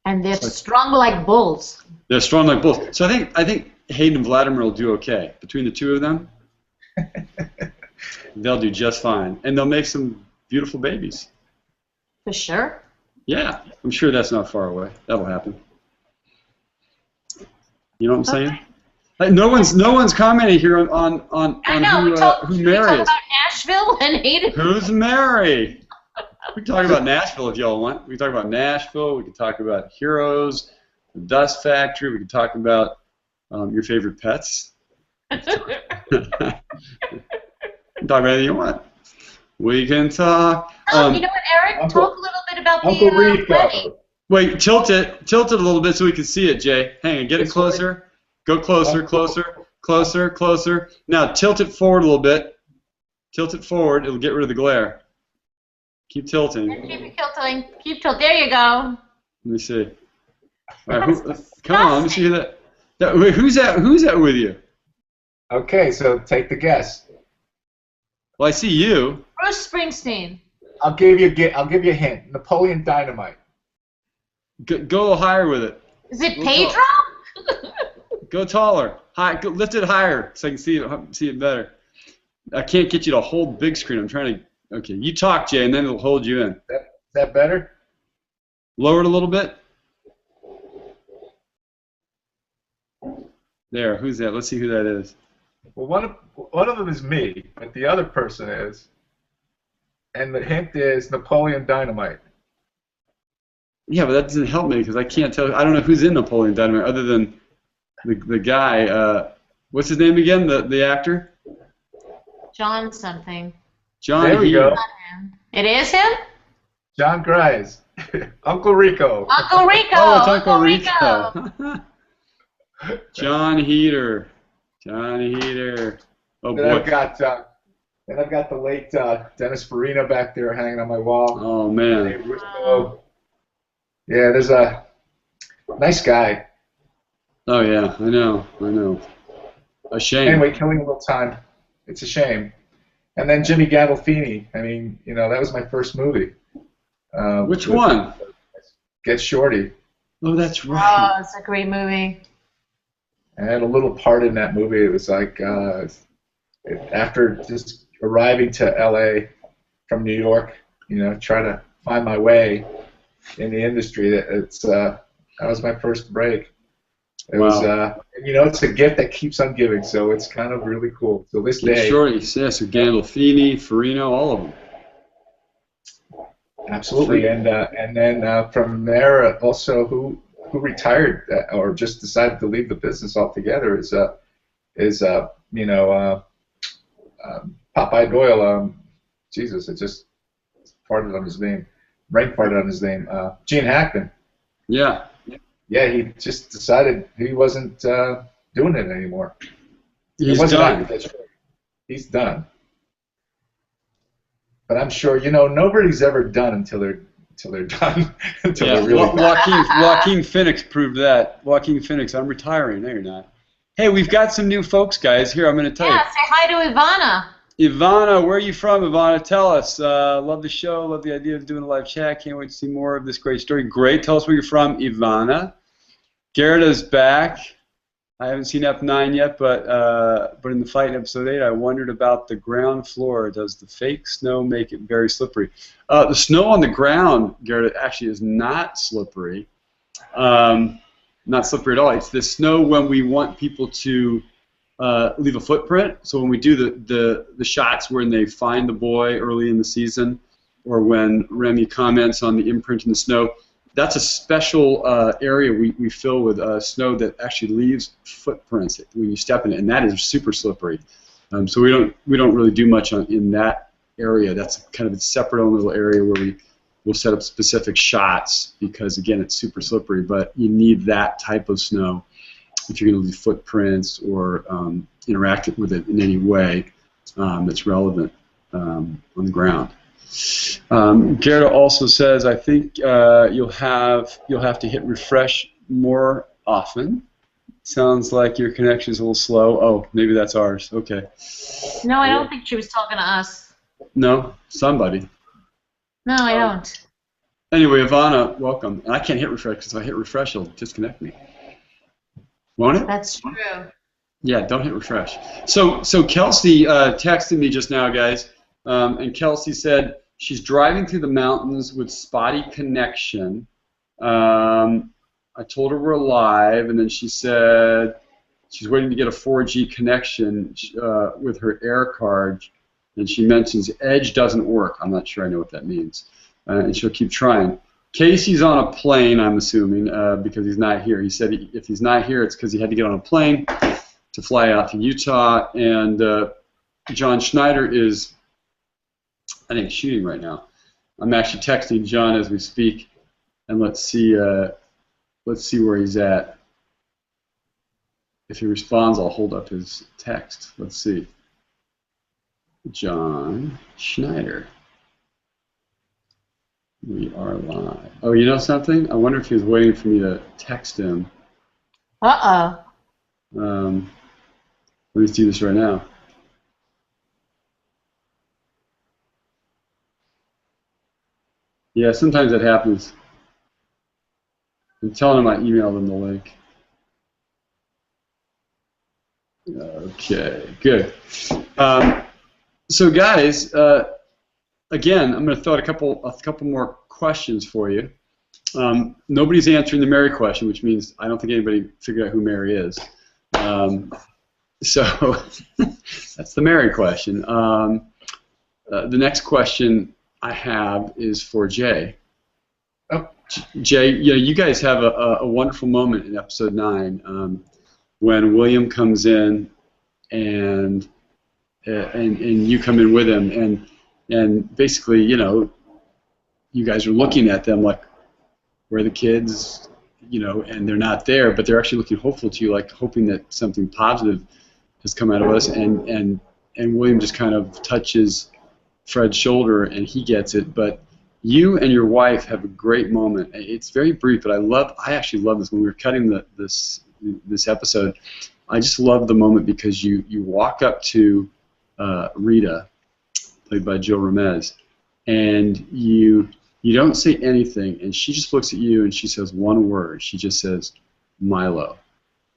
And they're strong like bulls. They're strong like bulls. So I think Hayden and Vladimir will do okay. Between the two of them, they'll do just fine. And they'll make some beautiful babies. For sure. Yeah, I'm sure that's not far away. That'll happen. You know what I'm saying? Like, no one's commenting here on who Mary is. About Nashville and Hayden. Who's Mary? We can talk about Nashville if y'all want. We can talk about Nashville. We can talk about Heroes, the Dust Factory. We can talk about your favorite pets. Talk about anything you want. We can talk. You know what, Eric? Talk a little bit about Uncle the wedding. Wait, tilt it a little bit so we can see it, Jay. Hang on, get it closer. Go closer, closer. Now tilt it forward a little bit. Tilt it forward. It'll get rid of the glare. Keep tilting. Keep tilting. Keep tilting. There you go. Let me see. All right, come on, let me see who's that with you? Okay, so take the guess. Well, I see you. Bruce Springsteen. I'll give you a hint. Napoleon Dynamite. Go a little higher with it. Is it Pedro? Go taller. Lift it higher so I can see it better. I can't get you to hold big screen. I'm trying to. Okay, you talk, Jay, and then it'll hold you in. Is that better? Lower it a little bit. There. Who's that? Let's see who that is. Well, one of them is me, but the other person is, and the hint is Napoleon Dynamite. Yeah, but that doesn't help me because I can't tell. I don't know who's in Napoleon Dynamite other than the guy. What's his name again? The actor? John something. John. There we go. It is him? John Grise. Uncle Rico. Uncle Rico. Oh, it's Uncle Rico. John Heater. Oh boy. Then I've got the late Dennis Farina back there hanging on my wall. Oh man. Yeah, there's a nice guy. Oh yeah, I know. A shame. Anyway, killing a little time. It's a shame. And then Jimmy Gandolfini. I mean, that was my first movie. Which one? Get Shorty. Oh, that's right. Oh, it's a great movie. And a little part in that movie, it was like after just arriving to LA from New York, trying to find my way in the industry. That was my first break. It was, it's a gift that keeps on giving, so it's kind of really cool. So this day, sure, yes, so Gandolfini, Farino, all of them. Absolutely, and then from there, also who retired or just decided to leave the business altogether is Popeye Doyle. Jesus, it just farted on his name. Brain farted on his name. Gene Hackman. Yeah. Yeah, he just decided he wasn't doing it anymore. He's done. He's done. But I'm sure nobody's ever done until they're done. They're really Joaquin Phoenix proved that. Joaquin Phoenix, I'm retiring. No, you're not. Hey, we've got some new folks, guys. Here, I'm going to tell you. Yeah, say hi to Ivana. Ivana, where are you from, Ivana? Tell us. Love the show. Love the idea of doing a live chat. Can't wait to see more of this great story. Great. Tell us where you're from, Ivana. Gerda's back. I haven't seen F9 yet, but in the fight in episode 8, I wondered about the ground floor. Does the fake snow make it very slippery? The snow on the ground, Gerda, actually is not slippery. Not slippery at all. It's the snow when we want people to leave a footprint. So when we do the shots when they find the boy early in the season, or when Remy comments on the imprint in the snow, that's a special area we fill with snow that actually leaves footprints when you step in it, and that is super slippery. So we don't really do much in that area. That's kind of a separate own little area where we'll set up specific shots because again it's super slippery. But you need that type of snow if you're going to leave footprints or interact with it in any way that's relevant on the ground. Gerda also says, I think you'll have to hit refresh more often. Sounds like your connection is a little slow. Oh, maybe that's ours. Okay. No, I don't think she was talking to us. No, somebody. No, I don't. Anyway, Ivana, welcome. And I can't hit refresh because if I hit refresh, it'll disconnect me. Won't it? That's true. Yeah, don't hit refresh. So Kelsey texted me just now, guys. And Kelsey said she's driving through the mountains with spotty connection. I told her we're live, and then she said she's waiting to get a 4G connection with her air card, and she mentions Edge doesn't work. I'm not sure I know what that means. And she'll keep trying. Casey's on a plane, I'm assuming, because he's not here. He said if he's not here, it's because he had to get on a plane to fly out to Utah, and John Schneider is, I think, shooting right now. I'm actually texting John as we speak, and let's see where he's at. If he responds, I'll hold up his text. Let's see. John Schneider. We are live. Oh, you know something? I wonder if he was waiting for me to text him. Uh-oh. Let me do this right now. Yeah, sometimes it happens. I'm telling him I emailed him the link. Okay, good. So guys, again, I'm going to throw out a couple more questions for you. Nobody's answering the Mary question, which means I don't think anybody figured out who Mary is. So that's the Mary question. The next question I have is for Jay. Oh. Jay, you guys have a wonderful moment in episode 9 when William comes in and you come in with him, and basically, you guys are looking at them like, where are the kids, and they're not there, but they're actually looking hopeful to you, like hoping that something positive has come out of us, and William just kind of touches Fred's shoulder and he gets it, but you and your wife have a great moment. It's very brief, but I actually love this. When we were cutting this episode, I just love the moment because you walk up to Rita, played by Jill Ramez, and you don't say anything, and she just looks at you and she says one word. She just says, Milo.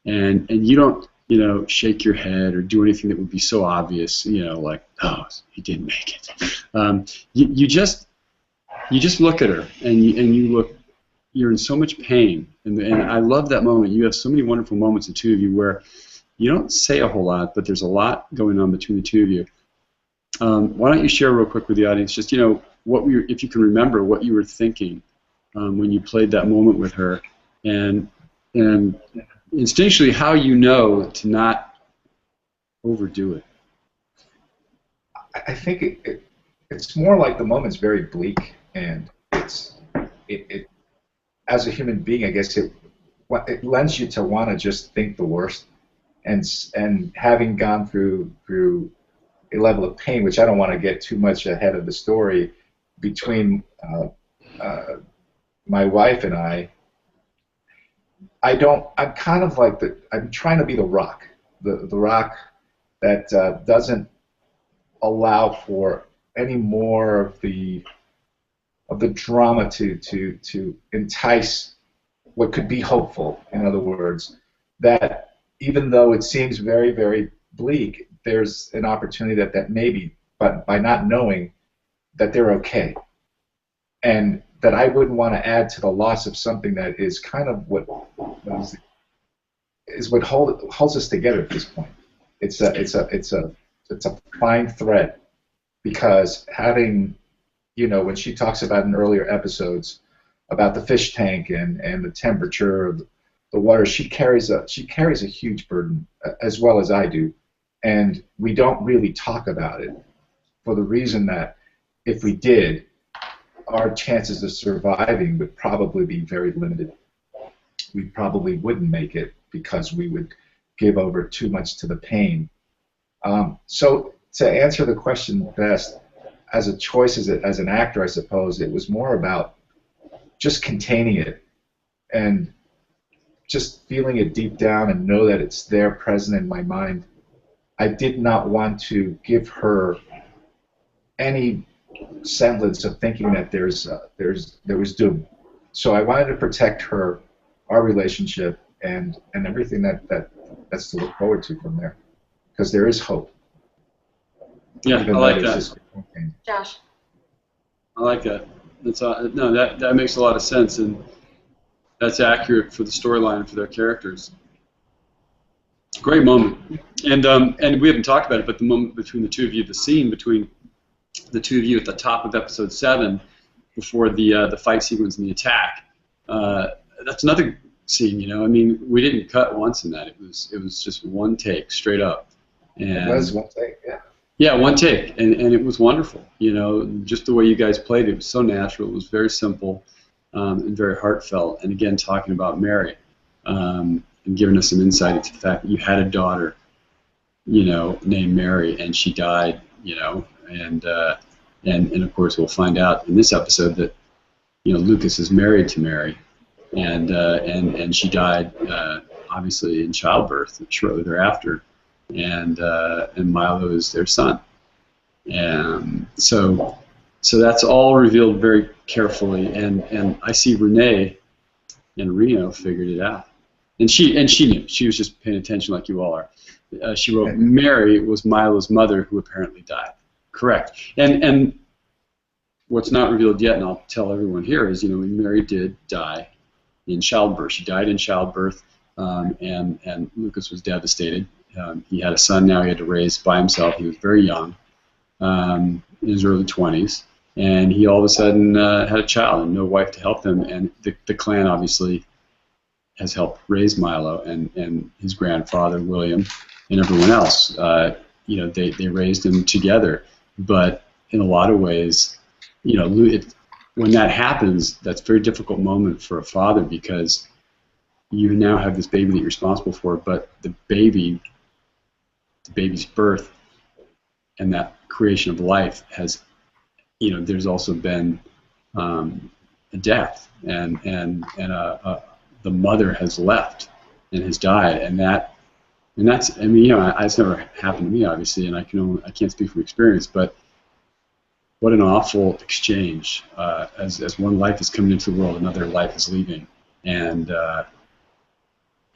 and you don't, you know, shake your head or do anything that would be so obvious, you know, like, oh, he didn't make it. You just look at her, and you look, you're in so much pain, and I love that moment. You have so many wonderful moments, the two of you, where you don't say a whole lot, but there's a lot going on between the two of you. Why don't you share real quick with the audience, just, you know, if you can remember what you were thinking when you played that moment with her, and instinctually how you know to not overdo it. I think it's more like the moment's very bleak, and it as a human being, I guess it lends you to want to just think the worst, and having gone through a level of pain, which I don't want to get too much ahead of the story, between my wife and I'm kind of like I'm trying to be the rock, the rock that doesn't allow for any more of the drama to entice what could be hopeful. In other words, that even though it seems very, very bleak, there's an opportunity that maybe, but by not knowing that they're okay, and that I wouldn't want to add to the loss of something that is kind of what holds us together at this point. It's a fine thread, because having, you know, when she talks about in earlier episodes about the fish tank and the temperature of the water, she carries a huge burden, as well as I do, and we don't really talk about it, for the reason that if we did, our chances of surviving would probably be very limited. We probably wouldn't make it, because we would give over too much to the pain. So to answer the question best, as a choice as an actor, I suppose it was more about just containing it and just feeling it deep down and know that it's there, present in my mind. I did not want to give her any semblance of thinking that there was doom. So I wanted to protect her, our relationship, and everything that's to look forward to from there, because there is hope. Yeah, I like that. Josh. I like that. No, that makes a lot of sense, and that's accurate for the storyline, for their characters. Great moment, and we haven't talked about it, but the moment between the two of you, the scene between the two of you at the top of episode 7, before the fight sequence and the attack. That's another scene. You know, I mean, we didn't cut once in that. It was just one take, straight up. And it was one take, yeah. Yeah, one take, and it was wonderful. You know, just the way you guys played it was so natural. It was very simple and very heartfelt. And again, talking about Mary and giving us some insight into the fact that you had a daughter, you know, named Mary, and she died. You know, and of course we'll find out in this episode that, you know, Lucas is married to Mary, and she died obviously in childbirth shortly thereafter. And Milo is their son, and so that's all revealed very carefully. And I see Renee and Reno figured it out, and she knew. She was just paying attention like you all are. She wrote Mary was Milo's mother, who apparently died. Correct. And what's not revealed yet, and I'll tell everyone here, is, you know, Mary did die in childbirth. She died in childbirth, and Lucas was devastated. He had a son now he had to raise by himself. He was very young, in his early 20s, and he all of a sudden had a child and no wife to help him. And the clan obviously has helped raise Milo and his grandfather, William, and everyone else. You know, they raised him together. But in a lot of ways, you know, when that happens, that's a very difficult moment for a father, because you now have this baby that you're responsible for, but the baby's birth and that creation of life has, you know, there's also been a death, and the mother has left and has died, and that's, I mean, you know, it's never happened to me, obviously, and I can't speak from experience, but what an awful exchange. As one life is coming into the world, another life is leaving, and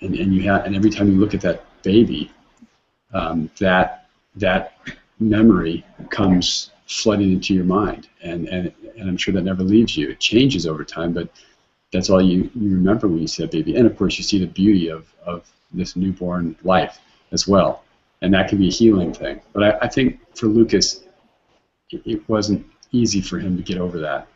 and every time you look at that baby, that memory comes flooding into your mind, and I'm sure that never leaves you. It changes over time, but that's all you remember when you see that baby. And of course, you see the beauty of this newborn life as well, and that can be a healing thing. But I think for Lucas, it wasn't easy for him to get over that,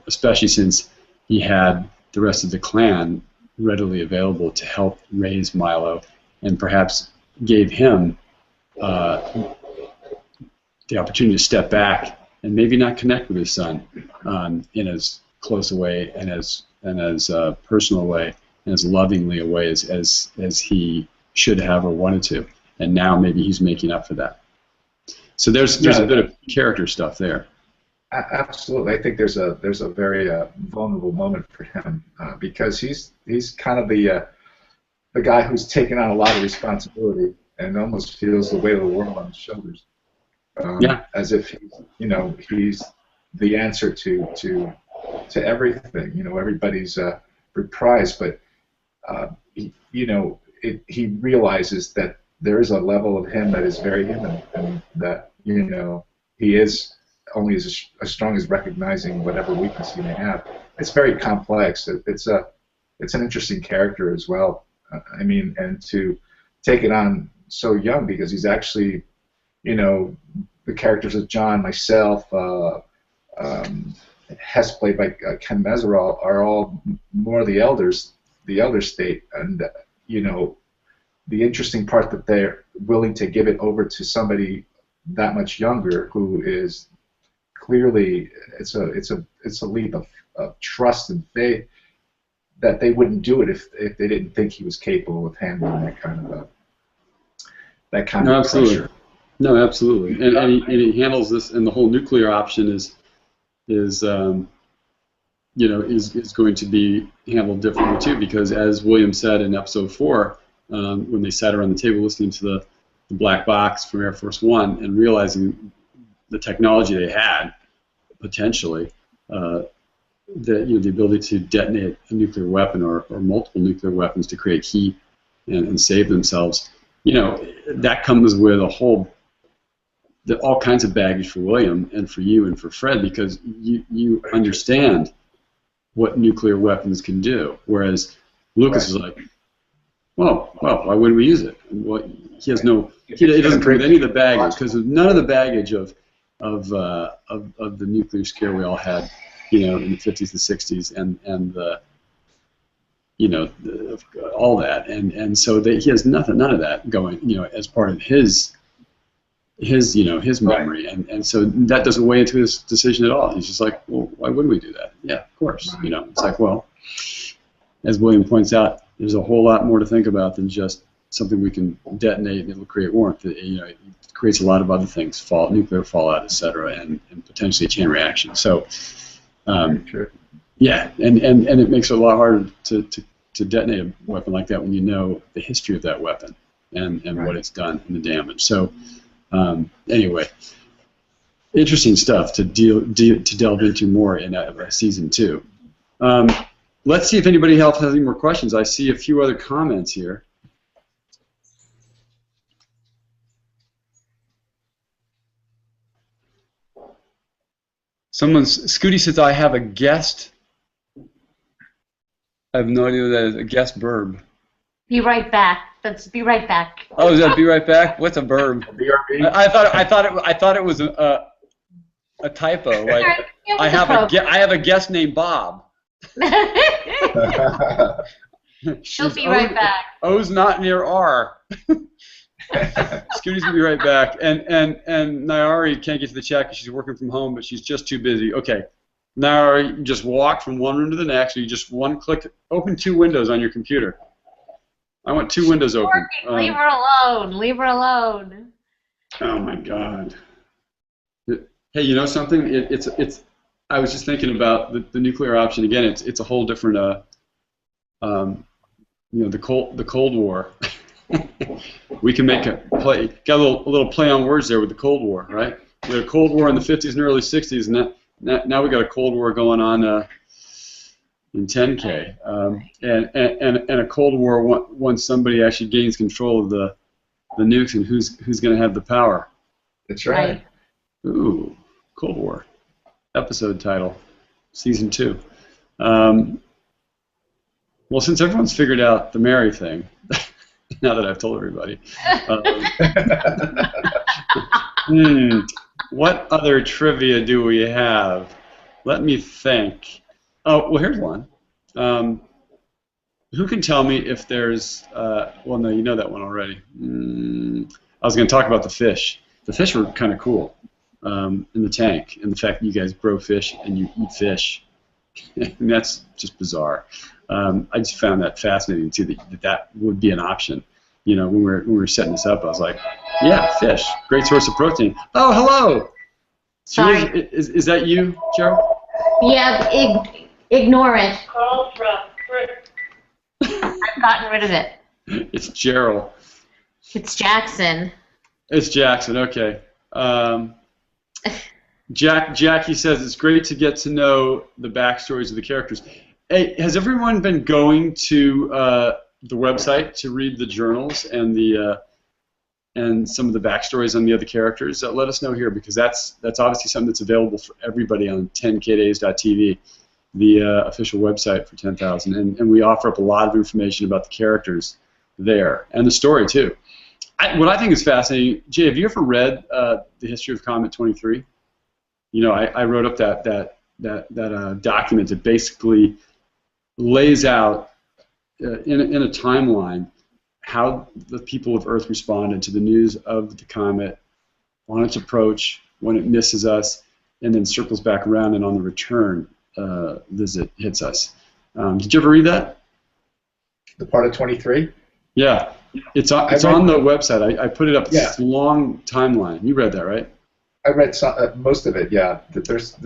especially since he had the rest of the clan readily available to help raise Milo, and perhaps gave him the opportunity to step back and maybe not connect with his son in as close a way and as personal a way and as lovingly a way as he should have or wanted to. And now maybe he's making up for that. So there's a bit of character stuff there. Absolutely, I think there's a very vulnerable moment for him because he's kind of the guy who's taken on a lot of responsibility and almost feels the weight of the world on his shoulders. As if he's the answer to everything. Everybody's reprised, but he realizes that there is a level of him that is very human, and that he is only as strong as recognizing whatever weakness he may have. It's very complex. It's an interesting character as well. And to take it on so young, because he's actually, the characters of John, myself, Hess played by Ken Mesereau, are all more the elder state, and the interesting part that they're willing to give it over to somebody that much younger, who is clearly it's a leap of trust and faith that they wouldn't do it if they didn't think he was capable of handling that kind of pressure. No, absolutely, and he handles this, and the whole nuclear option is going to be handled differently too, because as William said in episode 4, when they sat around the table listening to the black box from Air Force One and realizing the technology they had potentially, the ability to detonate a nuclear weapon or multiple nuclear weapons to create heat and save themselves, that comes with all kinds of baggage for William and for you and for Fred, because you understand what nuclear weapons can do, whereas Lucas is like, well, why wouldn't we use it? Well, he has no. He doesn't come with any of the baggage, because none of the baggage of the nuclear scare we all had, in the 50s and 60s, and the, all that, and so he has none of that going, as part of his memory, and so that doesn't weigh into his decision at all. He's just like, well, why wouldn't we do that? Yeah, of course. It's like, well, as William points out, there's a whole lot more to think about than just something we can detonate and it'll create warmth. It creates a lot of other things, nuclear fallout, etc., and potentially a chain reaction. So, yeah, and it makes it a lot harder to detonate a weapon like that when you know the history of that weapon and what it's done and the damage. So, anyway, interesting stuff to delve into more in season 2. Let's see if anybody else has any more questions. I see a few other comments here. Scooty says, I have a guest. I have no idea what that is. A guest verb. Be right back. That's be right back. Oh, is that be right back? What's a verb? BRB? I thought it was a typo. Like I have a guest named Bob. She'll be right back. O's not near R. Scooty's gonna be right back, and Nayari can't get to the chat because she's working from home, but she's just too busy. Okay, Nayari, you just walk from one room to the next, or you just one click, open 2 windows on your computer. I want 2 windows open. Leave her alone. Leave her alone. Oh my God. Hey, you know something? It's. I was just thinking about the nuclear option again. It's a whole different. The Cold War. We can make a play. Got a little play on words there with the Cold War, right? We had a Cold War in the 50s and early 60s, and now we got a Cold War going on. in 10K, and a Cold War once somebody actually gains control of the nukes, and who's going to have the power. That's right. Ooh, Cold War. Episode title, season 2. Well, since everyone's figured out the Mary thing, now that I've told everybody, what other trivia do we have? Let me think. Oh, well, here's one. Who can tell me if there's, well, no, you know that one already. I was going to talk about the fish. The fish were kind of cool in the tank, and the fact that you guys grow fish and you eat fish. And that's just bizarre. I just found that fascinating too, that would be an option. You know, when we were setting this up, I was like, yeah, fish, great source of protein. Oh, hello. Sorry. Is that you, Joe? Yeah, ignore it. I've gotten rid of it. It's Gerald. It's Jackson. It's Jackson. Okay. Jackie says it's great to get to know the backstories of the characters. Hey, has everyone been going to the website to read the journals and and some of the backstories on the other characters? Let us know here, because that's obviously something that's available for everybody on 10kdays.tv, the official website for 10,000, and we offer up a lot of information about the characters there and the story too. What I think is fascinating, Jay, have you ever read the history of Comet 23? You know, I wrote up that document that basically lays out in a timeline how the people of Earth responded to the news of the comet on its approach, when it misses us, and then circles back around, and on the return visit hits us. Did you ever read that? The part of 23? Yeah, it's on the website. I put it up. It's a long timeline. You read that, right? I read most of it. Yeah, there's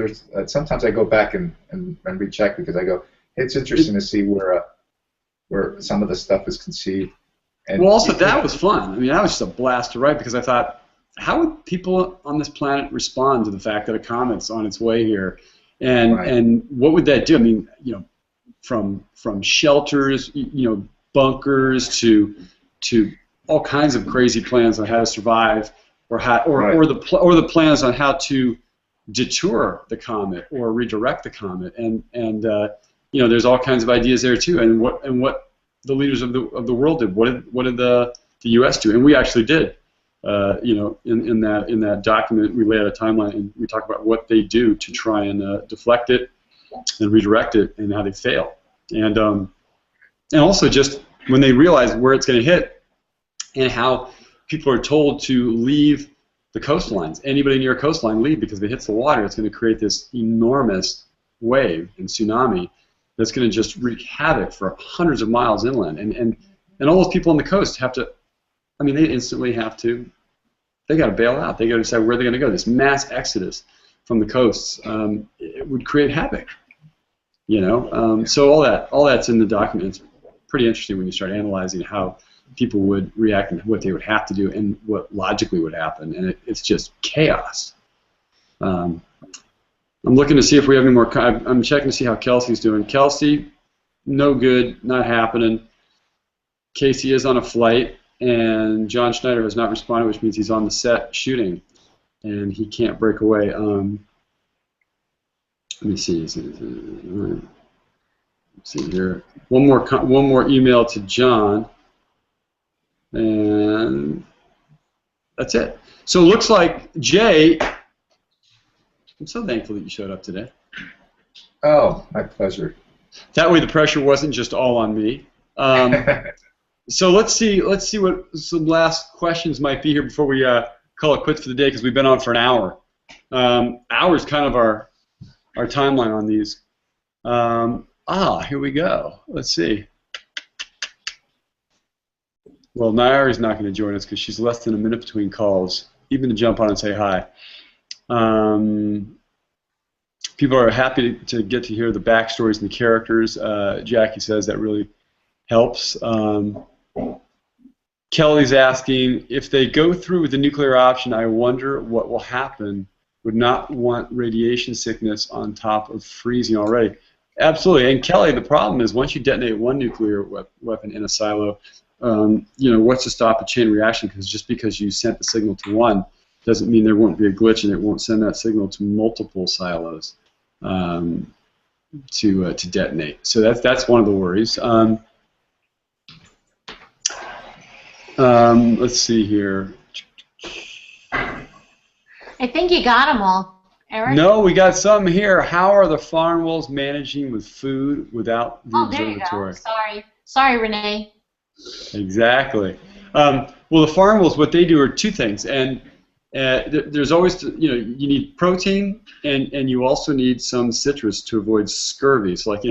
sometimes I go back and recheck, because I go, it's interesting to see where some of the stuff is conceived. And well, also that was fun. I mean, that was just a blast to write, because I thought, how would people on this planet respond to the fact that a comet's on its way here, and what would that do? I mean, you know, from shelters, you know, bunkers to all kinds of crazy plans on how to survive, or the plans on how to detour the comet or redirect the comet, and you know, there's all kinds of ideas there too, and what the leaders of the world did. What did the U.S. do? And we actually did. You know, in that document, we lay out a timeline, and we talk about what they do to try and deflect it and redirect it, and how they fail, and also just when they realize where it's going to hit, and how people are told to leave the coastlines. Anybody near a coastline, leave, because if it hits the water, it's going to create this enormous wave and tsunami that's going to just wreak havoc for hundreds of miles inland, and all those people on the coast have to. I mean, they instantly have to. They got to bail out. They got to decide where they're going to go. This mass exodus from the coasts, it would create havoc. You know, so all that's in the document. It's pretty interesting when you start analyzing how people would react and what they would have to do and what logically would happen, and it's just chaos. I'm looking to see if we have any more. I'm checking to see how Kelsey's doing. Kelsey, no good, not happening. Casey is on a flight, and John Schneider has not responded, which means he's on the set shooting, and he can't break away. Let me see. Let's see here. One more email to John, and that's it. So it looks like Jay. I'm so thankful that you showed up today. Oh, my pleasure. That way the pressure wasn't just all on me. So let's see what some last questions might be here before we call it quits for the day, because we've been on for an hour. Hour is kind of our timeline on these. Here we go. Let's see. Well, Nairi's not going to join us because she's less than a minute between calls, even to jump on and say hi. People are happy to get to hear the backstories and the characters. Jackie says that really helps. Kelly's asking, if they go through with the nuclear option, I wonder what will happen. Would not want radiation sickness on top of freezing already. Absolutely. And Kelly, the problem is once you detonate one nuclear weapon in a silo, what's to stop a chain reaction? Because just because you sent the signal to one doesn't mean there won't be a glitch and it won't send that signal to multiple silos to detonate. So that's one of the worries. Let's see here. I think you got them all, Eric. No, we got some here. How are the farm wolves managing with food without the observatory? There you go. Sorry, Renee. Exactly. Well, the farm wolves, what they do are two things, and there's always, you need protein, and you also need some citrus to avoid scurvy. So, like,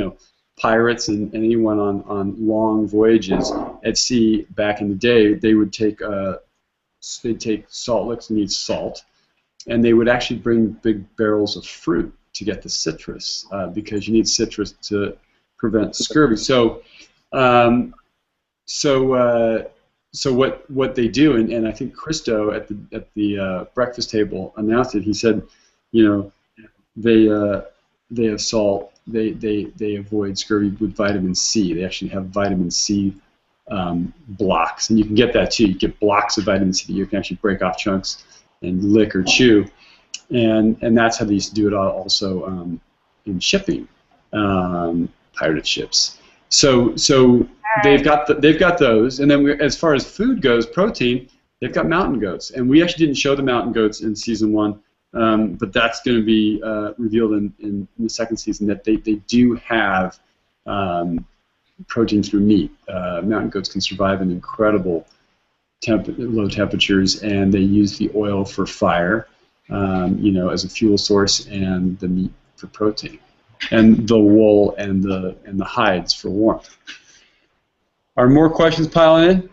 pirates and anyone on long voyages at sea back in the day, they would take they'd take salt licks, need salt, and they would actually bring big barrels of fruit to get the citrus because you need citrus to prevent scurvy. So what they do, and I think Christo at the breakfast table announced it. He said, they have salt. They avoid scurvy with vitamin C. They actually have vitamin C blocks, and you can get that too. You get blocks of vitamin C that you can actually break off chunks and lick or chew, and that's how they used to do it also in shipping, pirated ships. So they've got those, and then as far as food goes, protein, they've got mountain goats, and we actually didn't show the mountain goats in season 1, but that's going to be revealed in the second season that they do have protein through meat. Mountain goats can survive in incredible low temperatures, and they use the oil for fire, as a fuel source, and the meat for protein, and the wool and the hides for warmth. Are more questions piling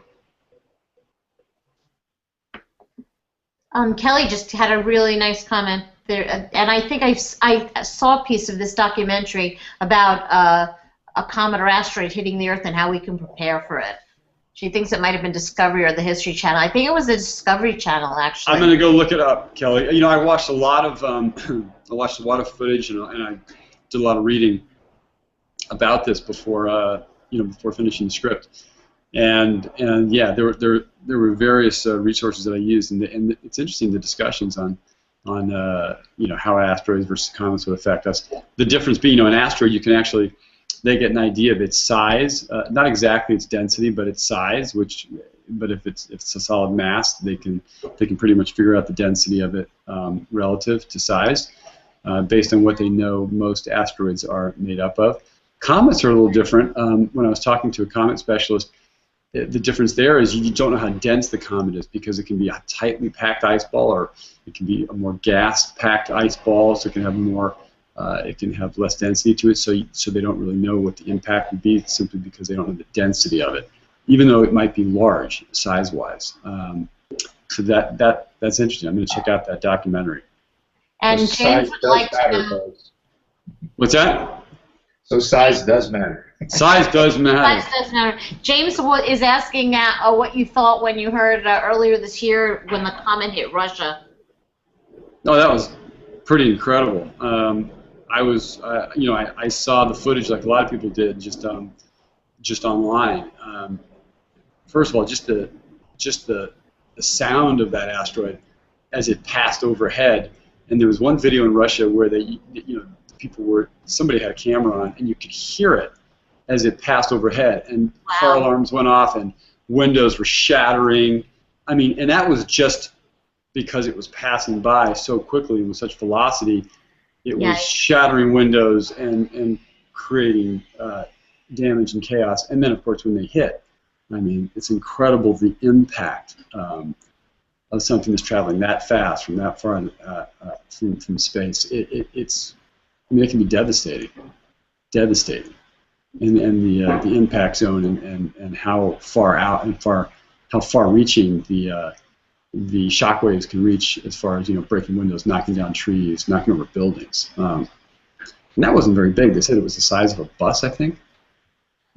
in? Kelly just had a really nice comment there, and I think I saw a piece of this documentary about a comet or asteroid hitting the Earth and how we can prepare for it. She thinks it might have been Discovery or the History Channel. I think it was the Discovery Channel, actually. I'm going to go look it up, Kelly. I watched a lot of footage, and I did a lot of reading about this before before finishing the script. And yeah, there were various resources that I used, and it's interesting, the discussions on how asteroids versus comets would affect us. The difference being, an asteroid, you can actually, they get an idea of its size, not exactly its density, but its size. But if it's a solid mass, they can pretty much figure out the density of it relative to size, based on what they know most asteroids are made up of. Comets are a little different. When I was talking to a comet specialist, the difference there is you don't know how dense the comet is, because it can be a tightly packed ice ball, or it can be a more gas-packed ice ball, so it can have more. It can have less density to it, so they don't really know what the impact would be, simply because they don't know the density of it, even though it might be large size-wise. So that's interesting. I'm going to check out that documentary. And James would like to know. What's that? So size does matter. Size does matter. Size does matter. James is asking what you thought when you heard earlier this year when the comet hit Russia. Oh, that was pretty incredible. I saw the footage like a lot of people did, just online. First of all, just the sound of that asteroid as it passed overhead, and there was one video in Russia where somebody had a camera on, and you could hear it as it passed overhead, and fire alarms went off, and windows were shattering. I mean, and that was just because it was passing by so quickly and with such velocity. It was shattering windows and creating damage and chaos. And then, of course, when they hit, I mean, it's incredible the impact of something that's traveling that fast from that far from space. It's it can be devastating, and the impact zone and how far out and how far-reaching the shock waves can reach, as far as breaking windows, knocking down trees, knocking over buildings. And that wasn't very big. They said it was the size of a bus, I think.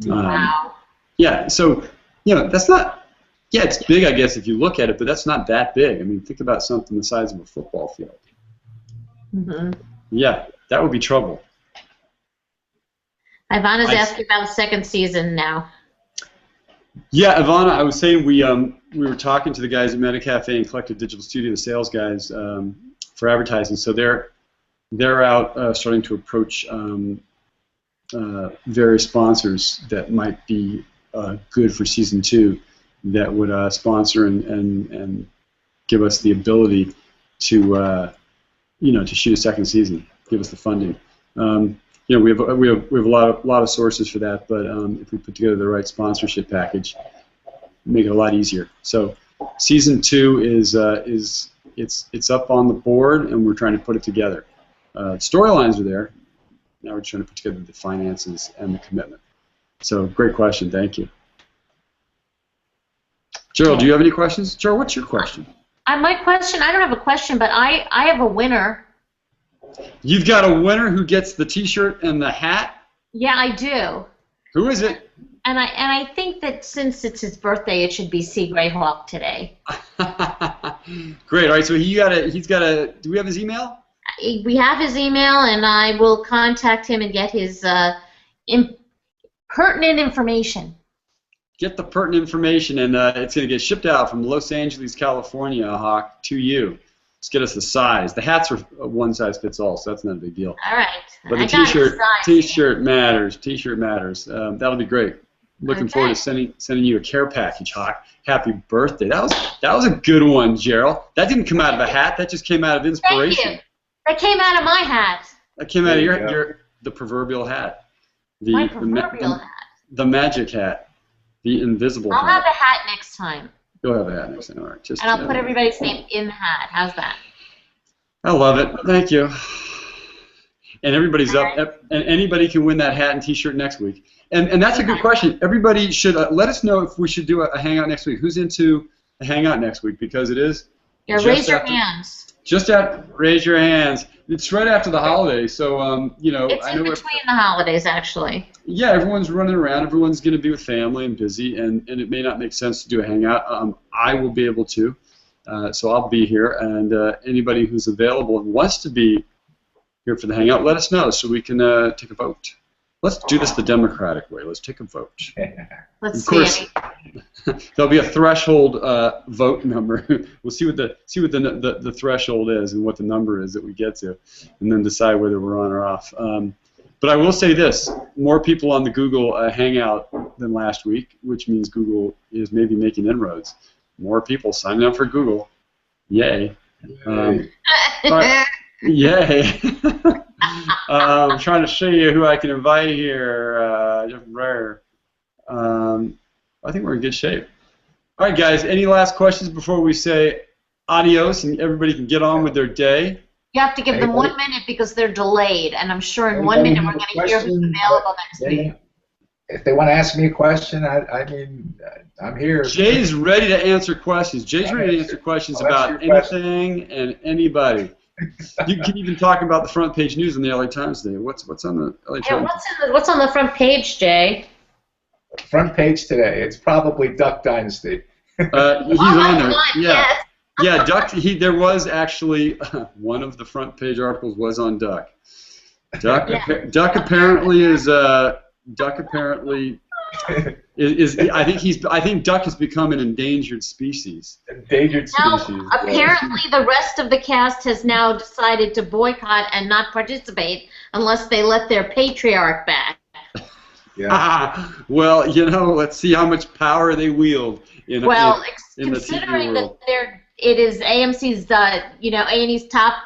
Wow. Yeah. So that's not. Yeah, it's big, I guess, if you look at it, but that's not that big. I mean, think about something the size of a football field. Mm-hmm. Yeah, that would be trouble. Ivana's asking about the second season now. Yeah, Ivana, I was saying we were talking to the guys at MetaCafe and Collective Digital Studio, the sales guys, for advertising. So they're out starting to approach various sponsors that might be good for season 2, that would sponsor and give us the ability to to shoot a second season, give us the funding. We have a lot of sources for that, but if we put together the right sponsorship package, make it a lot easier. So season 2 is it's up on the board, and we're trying to put it together. Storylines are there. Now we're trying to put together the finances and the commitment. So great question. Thank you. Gerald, do you have any questions? Gerald, what's your question? My question, I don't have a question, but I have a winner. You've got a winner who gets the T-shirt and the hat? Yeah, I do. Who is it? And I think that since it's his birthday, it should be C. Greyhawk today. Great. All right. So he's got a. Do we have his email? We have his email, and I will contact him and get his pertinent information. Get the pertinent information, and it's going to get shipped out from Los Angeles, California, Hawk, to you. Just get us the size. The hats are one size fits all, so that's not a big deal. All right. But the T-shirt matters. T-shirt matters. That'll be great. Looking forward to sending you a care package, Hawk. Happy birthday. That was a good one, Gerald. That didn't come out of a hat. That just came out of inspiration. Thank you. That came out of my hat. That came out of the proverbial hat. My proverbial hat. The magic hat. The invisible hat. I'll have a hat next time. You'll have a hat next time. All right. And I'll put everybody's name in the hat. How's that? I love it. Thank you. And everybody's up. And anybody can win that hat and T-shirt next week. And that's a good question. Everybody should let us know if we should do a hangout next week. Who's into a hangout next week? Because it is. Yeah, raise your hands. Just raise your hands. It's right after the holidays, so It's in between the holidays, actually. Yeah, everyone's running around. Everyone's going to be with family and busy, and it may not make sense to do a hangout. I will be able to, so I'll be here. And anybody who's available and wants to be here for the hangout, let us know so we can take a vote. Let's do this the democratic way. Let's take a vote. Let's see. There'll be a threshold vote number. We'll see what the threshold is and what the number is that we get to, and then decide whether we're on or off. But I will say this: more people on the Google Hangout than last week, which means Google is maybe making inroads. More people signing up for Google. Yay! Yay! I'm trying to show you who I can invite here. I think we're in good shape. All right, guys. Any last questions before we say adios and everybody can get on with their day? You have to give them 1 minute because they're delayed, and I'm sure in 1 minute we're going to hear who's available next week. If they want to ask me a question, I mean, I'm here. Jay's ready to answer questions. Jay's ready to answer questions about anything and anybody. You can even talk about the front page news in the LA Times today. What's on the LA Times? What's on the front page, Jay? Front page today. It's probably Duck Dynasty. He's on there. Yeah. Yeah, Duck. There was actually one of the front page articles was on Duck. Duck apparently is. Duck apparently is. I think Duck has become an endangered species. Endangered species. Now, apparently, the rest of the cast has now decided to boycott and not participate unless they let their patriarch back. Yeah. Well, let's see how much power they wield in the considering TV world. that it is AMC's, A&E's top,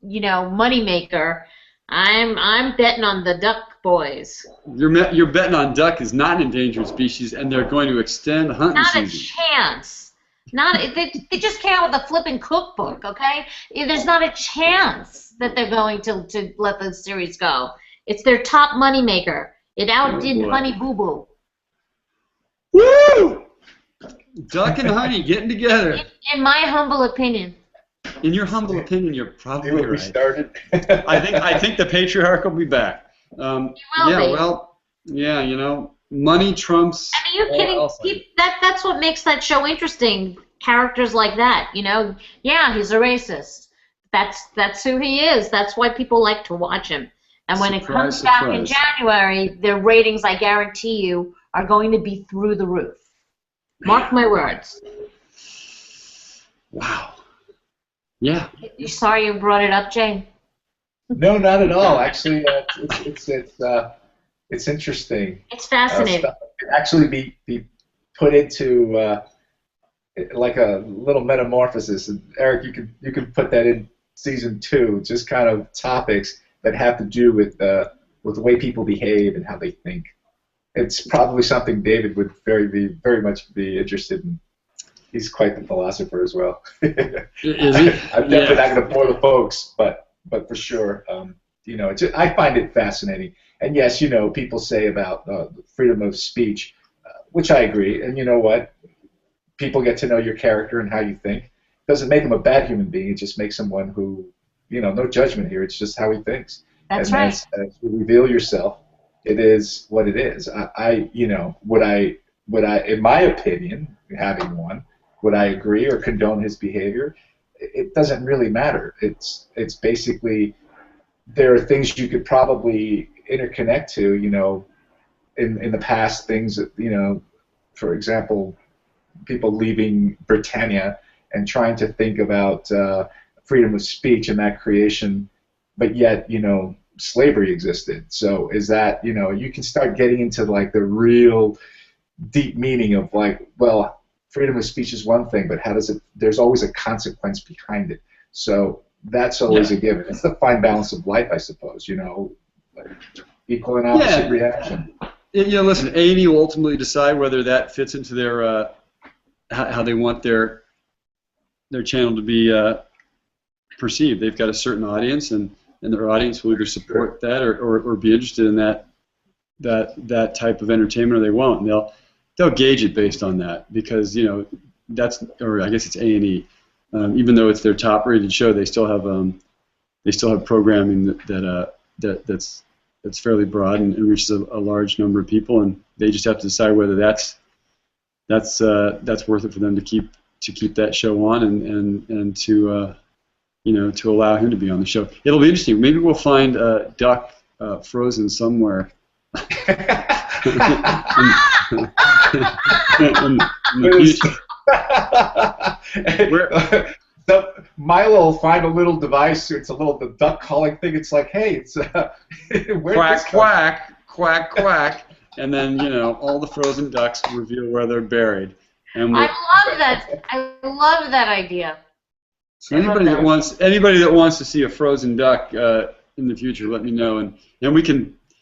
moneymaker. I'm betting on the Duck boys. You're betting on Duck is not an endangered species, and they're going to extend hunting season. Not a chance. They just came out with a flipping cookbook. Okay, there's not a chance that they're going to let the series go. It's their top moneymaker. It outdid Honey Boo Boo. Woo! Duck and Honey getting together. In my humble opinion. In your humble opinion, you're probably right. We started. I think the patriarch will be back. Money trumps. I mean, you're kidding. That's what makes that show interesting. Characters like that, Yeah, he's a racist. That's who he is. That's why people like to watch him. And when it Surprise, comes back in surprise. January, their ratings, I guarantee you, are going to be through the roof. Mark my words. Wow. Yeah. You sorry you brought it up, Jay? No, not at all. Actually, it's interesting. It's fascinating. Stuff that could actually be put into like a little metamorphosis. And Eric, you can put that in season 2, just kind of topics that have to do with the way people behave and how they think. It's probably something David would very much be interested in. He's quite the philosopher as well. Is he? I'm definitely not going to bore the folks, but for sure, you know, I find it fascinating. And yes, you know, people say about freedom of speech, which I agree. And you know what? People get to know your character and how you think. It doesn't make him a bad human being. It just makes him one who, you know, no judgment here. It's just how he thinks. That's and right. As you reveal yourself, it is what it is. You know, would I, in my opinion, having one, would I agree or condone his behavior? It doesn't really matter. It's basically, there are things you could probably interconnect to, you know, in the past, things that, you know, for example, people leaving Britannia and trying to think about freedom of speech and that creation, but yet, you know, slavery existed. So is that, you know, you can start getting into like the real deep meaning of like, well, freedom of speech is one thing, but how does it, there's always a consequence behind it. So that's always a given. It's the fine balance of life, I suppose, you know, like equal and opposite reaction. You know, listen, A&E will ultimately decide whether that fits into their how they want their channel to be perceived. They've got a certain audience, and their audience will either support that or be interested in that type of entertainment, or they won't. And they'll gauge it based on that, because, you know, that's, or I guess it's A&E. Even though it's their top-rated show, they still have programming that's fairly broad and reaches a large number of people, and they just have to decide whether that's worth it for them to keep that show on and to you know, to allow him to be on the show. It'll be interesting. Maybe we'll find Duck frozen somewhere. in the future. So Milo will find a little device. It's a little the duck calling thing. It's like, hey, it's quack quack quack quack, and then, you know, all the frozen ducks reveal where they're buried. And I love that. I love that idea. So anybody that wants to see a frozen duck in the future, let me know, and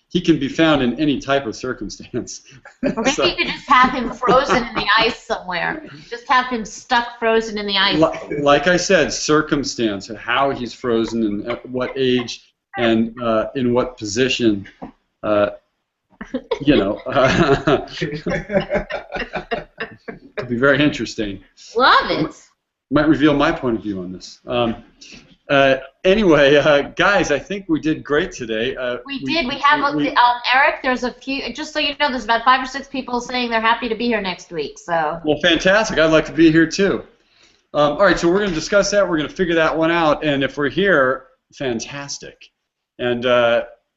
he can be found in any type of circumstance. Or maybe you could just have him frozen in the ice somewhere. Just have him stuck frozen in the ice. Like I said, circumstance, how he's frozen and at what age and in what position. You know, it'd be very interesting. Love it. Might reveal my point of view on this. Anyway, guys, I think we did great today. We did. We have Eric. There's a few. Just so you know, there's about 5 or 6 people saying they're happy to be here next week. So. Well, fantastic. I'd like to be here too. All right, so we're going to discuss that. We're going to figure that one out, and if we're here, fantastic. And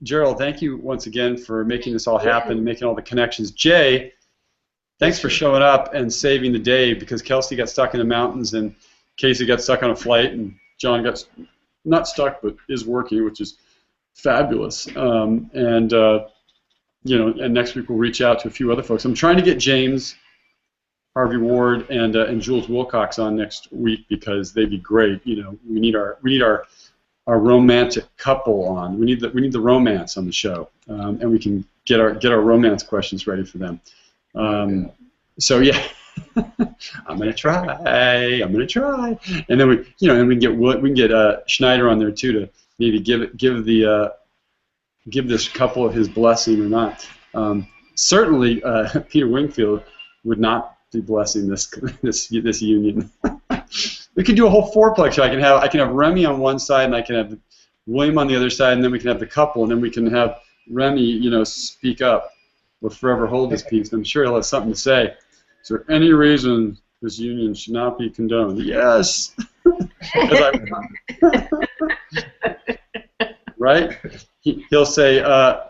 Gerald, thank you once again for making this all happen, making all the connections. Jay, thanks for showing up and saving the day, because Kelsey got stuck in the mountains and Casey got stuck on a flight and John got not stuck but is working, which is fabulous. You know, and next week we'll reach out to a few other folks. I'm trying to get James Harvey Ward and Jules Wilcox on next week, because they'd be great. You know, we need our romantic couple on. We need the romance on the show, and we can get our romance questions ready for them. So yeah, I'm gonna try, and then we can get Schneider on there too, to maybe give this couple his blessing or not. Certainly, Peter Wingfield would not be blessing this union. We could do a whole fourplex show. I can have Remy on one side, and I can have William on the other side, and then we can have the couple, and then we can have Remy, you know, speak up. Will forever hold his peace. I'm sure he'll have something to say. Is there any reason this union should not be condoned? Yes. Right. right? He'll say,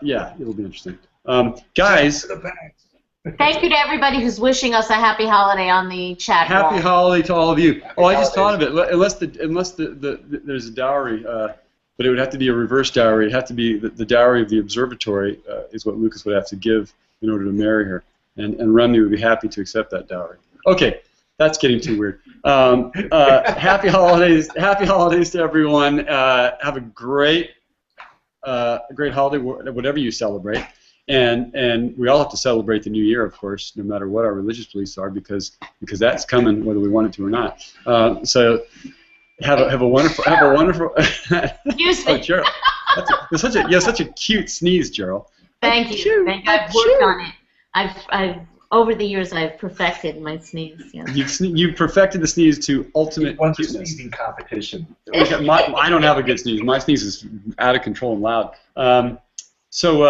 yeah, it'll be interesting. Guys, thank you to everybody who's wishing us a happy holiday on the chat. Happy holiday to all of you. Happy I just thought of holidays. it. Unless there's a dowry, but it would have to be a reverse dowry. It'd have to be the dowry of the observatory is what Lucas would have to give in order to marry her, and Remy would be happy to accept that dowry. Okay, that's getting too weird. Happy holidays! Happy holidays to everyone. Have a great holiday, whatever you celebrate. And we all have to celebrate the new year, of course, no matter what our religious beliefs are, because that's coming whether we want it to or not. So have a wonderful. Excuse me. Oh, Gerald, you have such a cute sneeze, Gerald. Thank you. Thank you. I've worked on it. I've over the years I've perfected my sneeze. Yes. You've perfected the sneeze to ultimate Won the cuteness. sneezing competition. I don't have a good sneeze. My sneeze is out of control and loud. So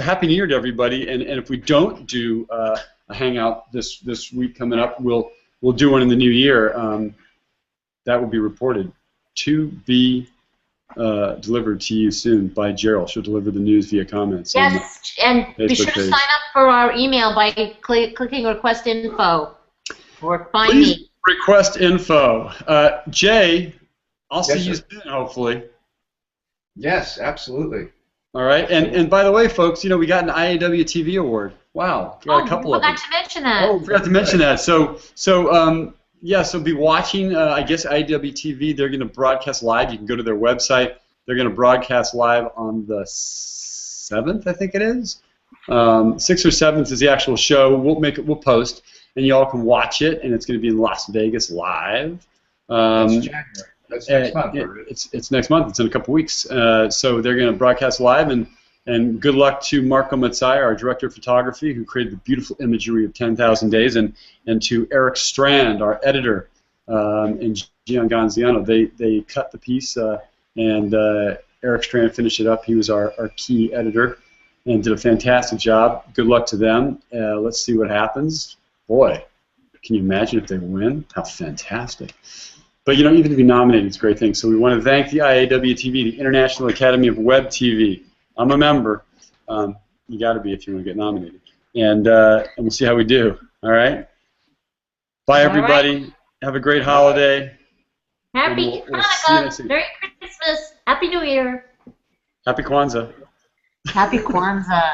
Happy New Year to everybody. And if we don't do a hangout this week coming up, we'll do one in the new year. That will be reported to be delivered to you soon by Gerald. She'll deliver the news via comments. Yes, and be sure to sign up for our email by clicking request info or find Please me. Request info. Jay, I'll see you soon, hopefully. Yes, absolutely. All right, and by the way, folks, we got an IAW TV award. Wow, we got a couple of them. I forgot to mention that. Oh, forgot to mention that. So be watching. I guess IAW TV. They're going to broadcast live. You can go to their website. They're going to broadcast live on the 7th, I think it is. 6th or 7th is the actual show. We'll post, and y'all can watch it. And it's going to be in Las Vegas live. That's January. That's next month. It's next month. It's in a couple weeks. So they're going to broadcast live, and good luck to Marco Mazzai, our director of photography, who created the beautiful imagery of 10,000 Days, and to Eric Strand, our editor, and Gian Gonziano. They cut the piece, and Eric Strand finished it up. He was our key editor and did a fantastic job. Good luck to them. Let's see what happens. Boy, can you imagine if they win? How fantastic. But even to be nominated is a great thing. So we want to thank the IAWTV, the International Academy of Web TV. I'm a member. You got to be if you want to get nominated. And we'll see how we do. All right. Bye, everybody. Right. Have a great holiday. Happy Hanukkah. Merry Christmas. Happy New Year. Happy Kwanzaa. Happy Kwanzaa.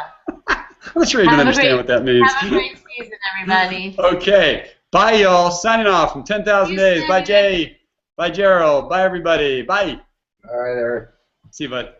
I'm not sure you even understand what that means. Have a great season, everybody. Okay. Bye, y'all. Signing off from 10,000 Days. Bye, Jay. Bye, Gerald. Bye, everybody. Bye. All right, Eric. See you, bud.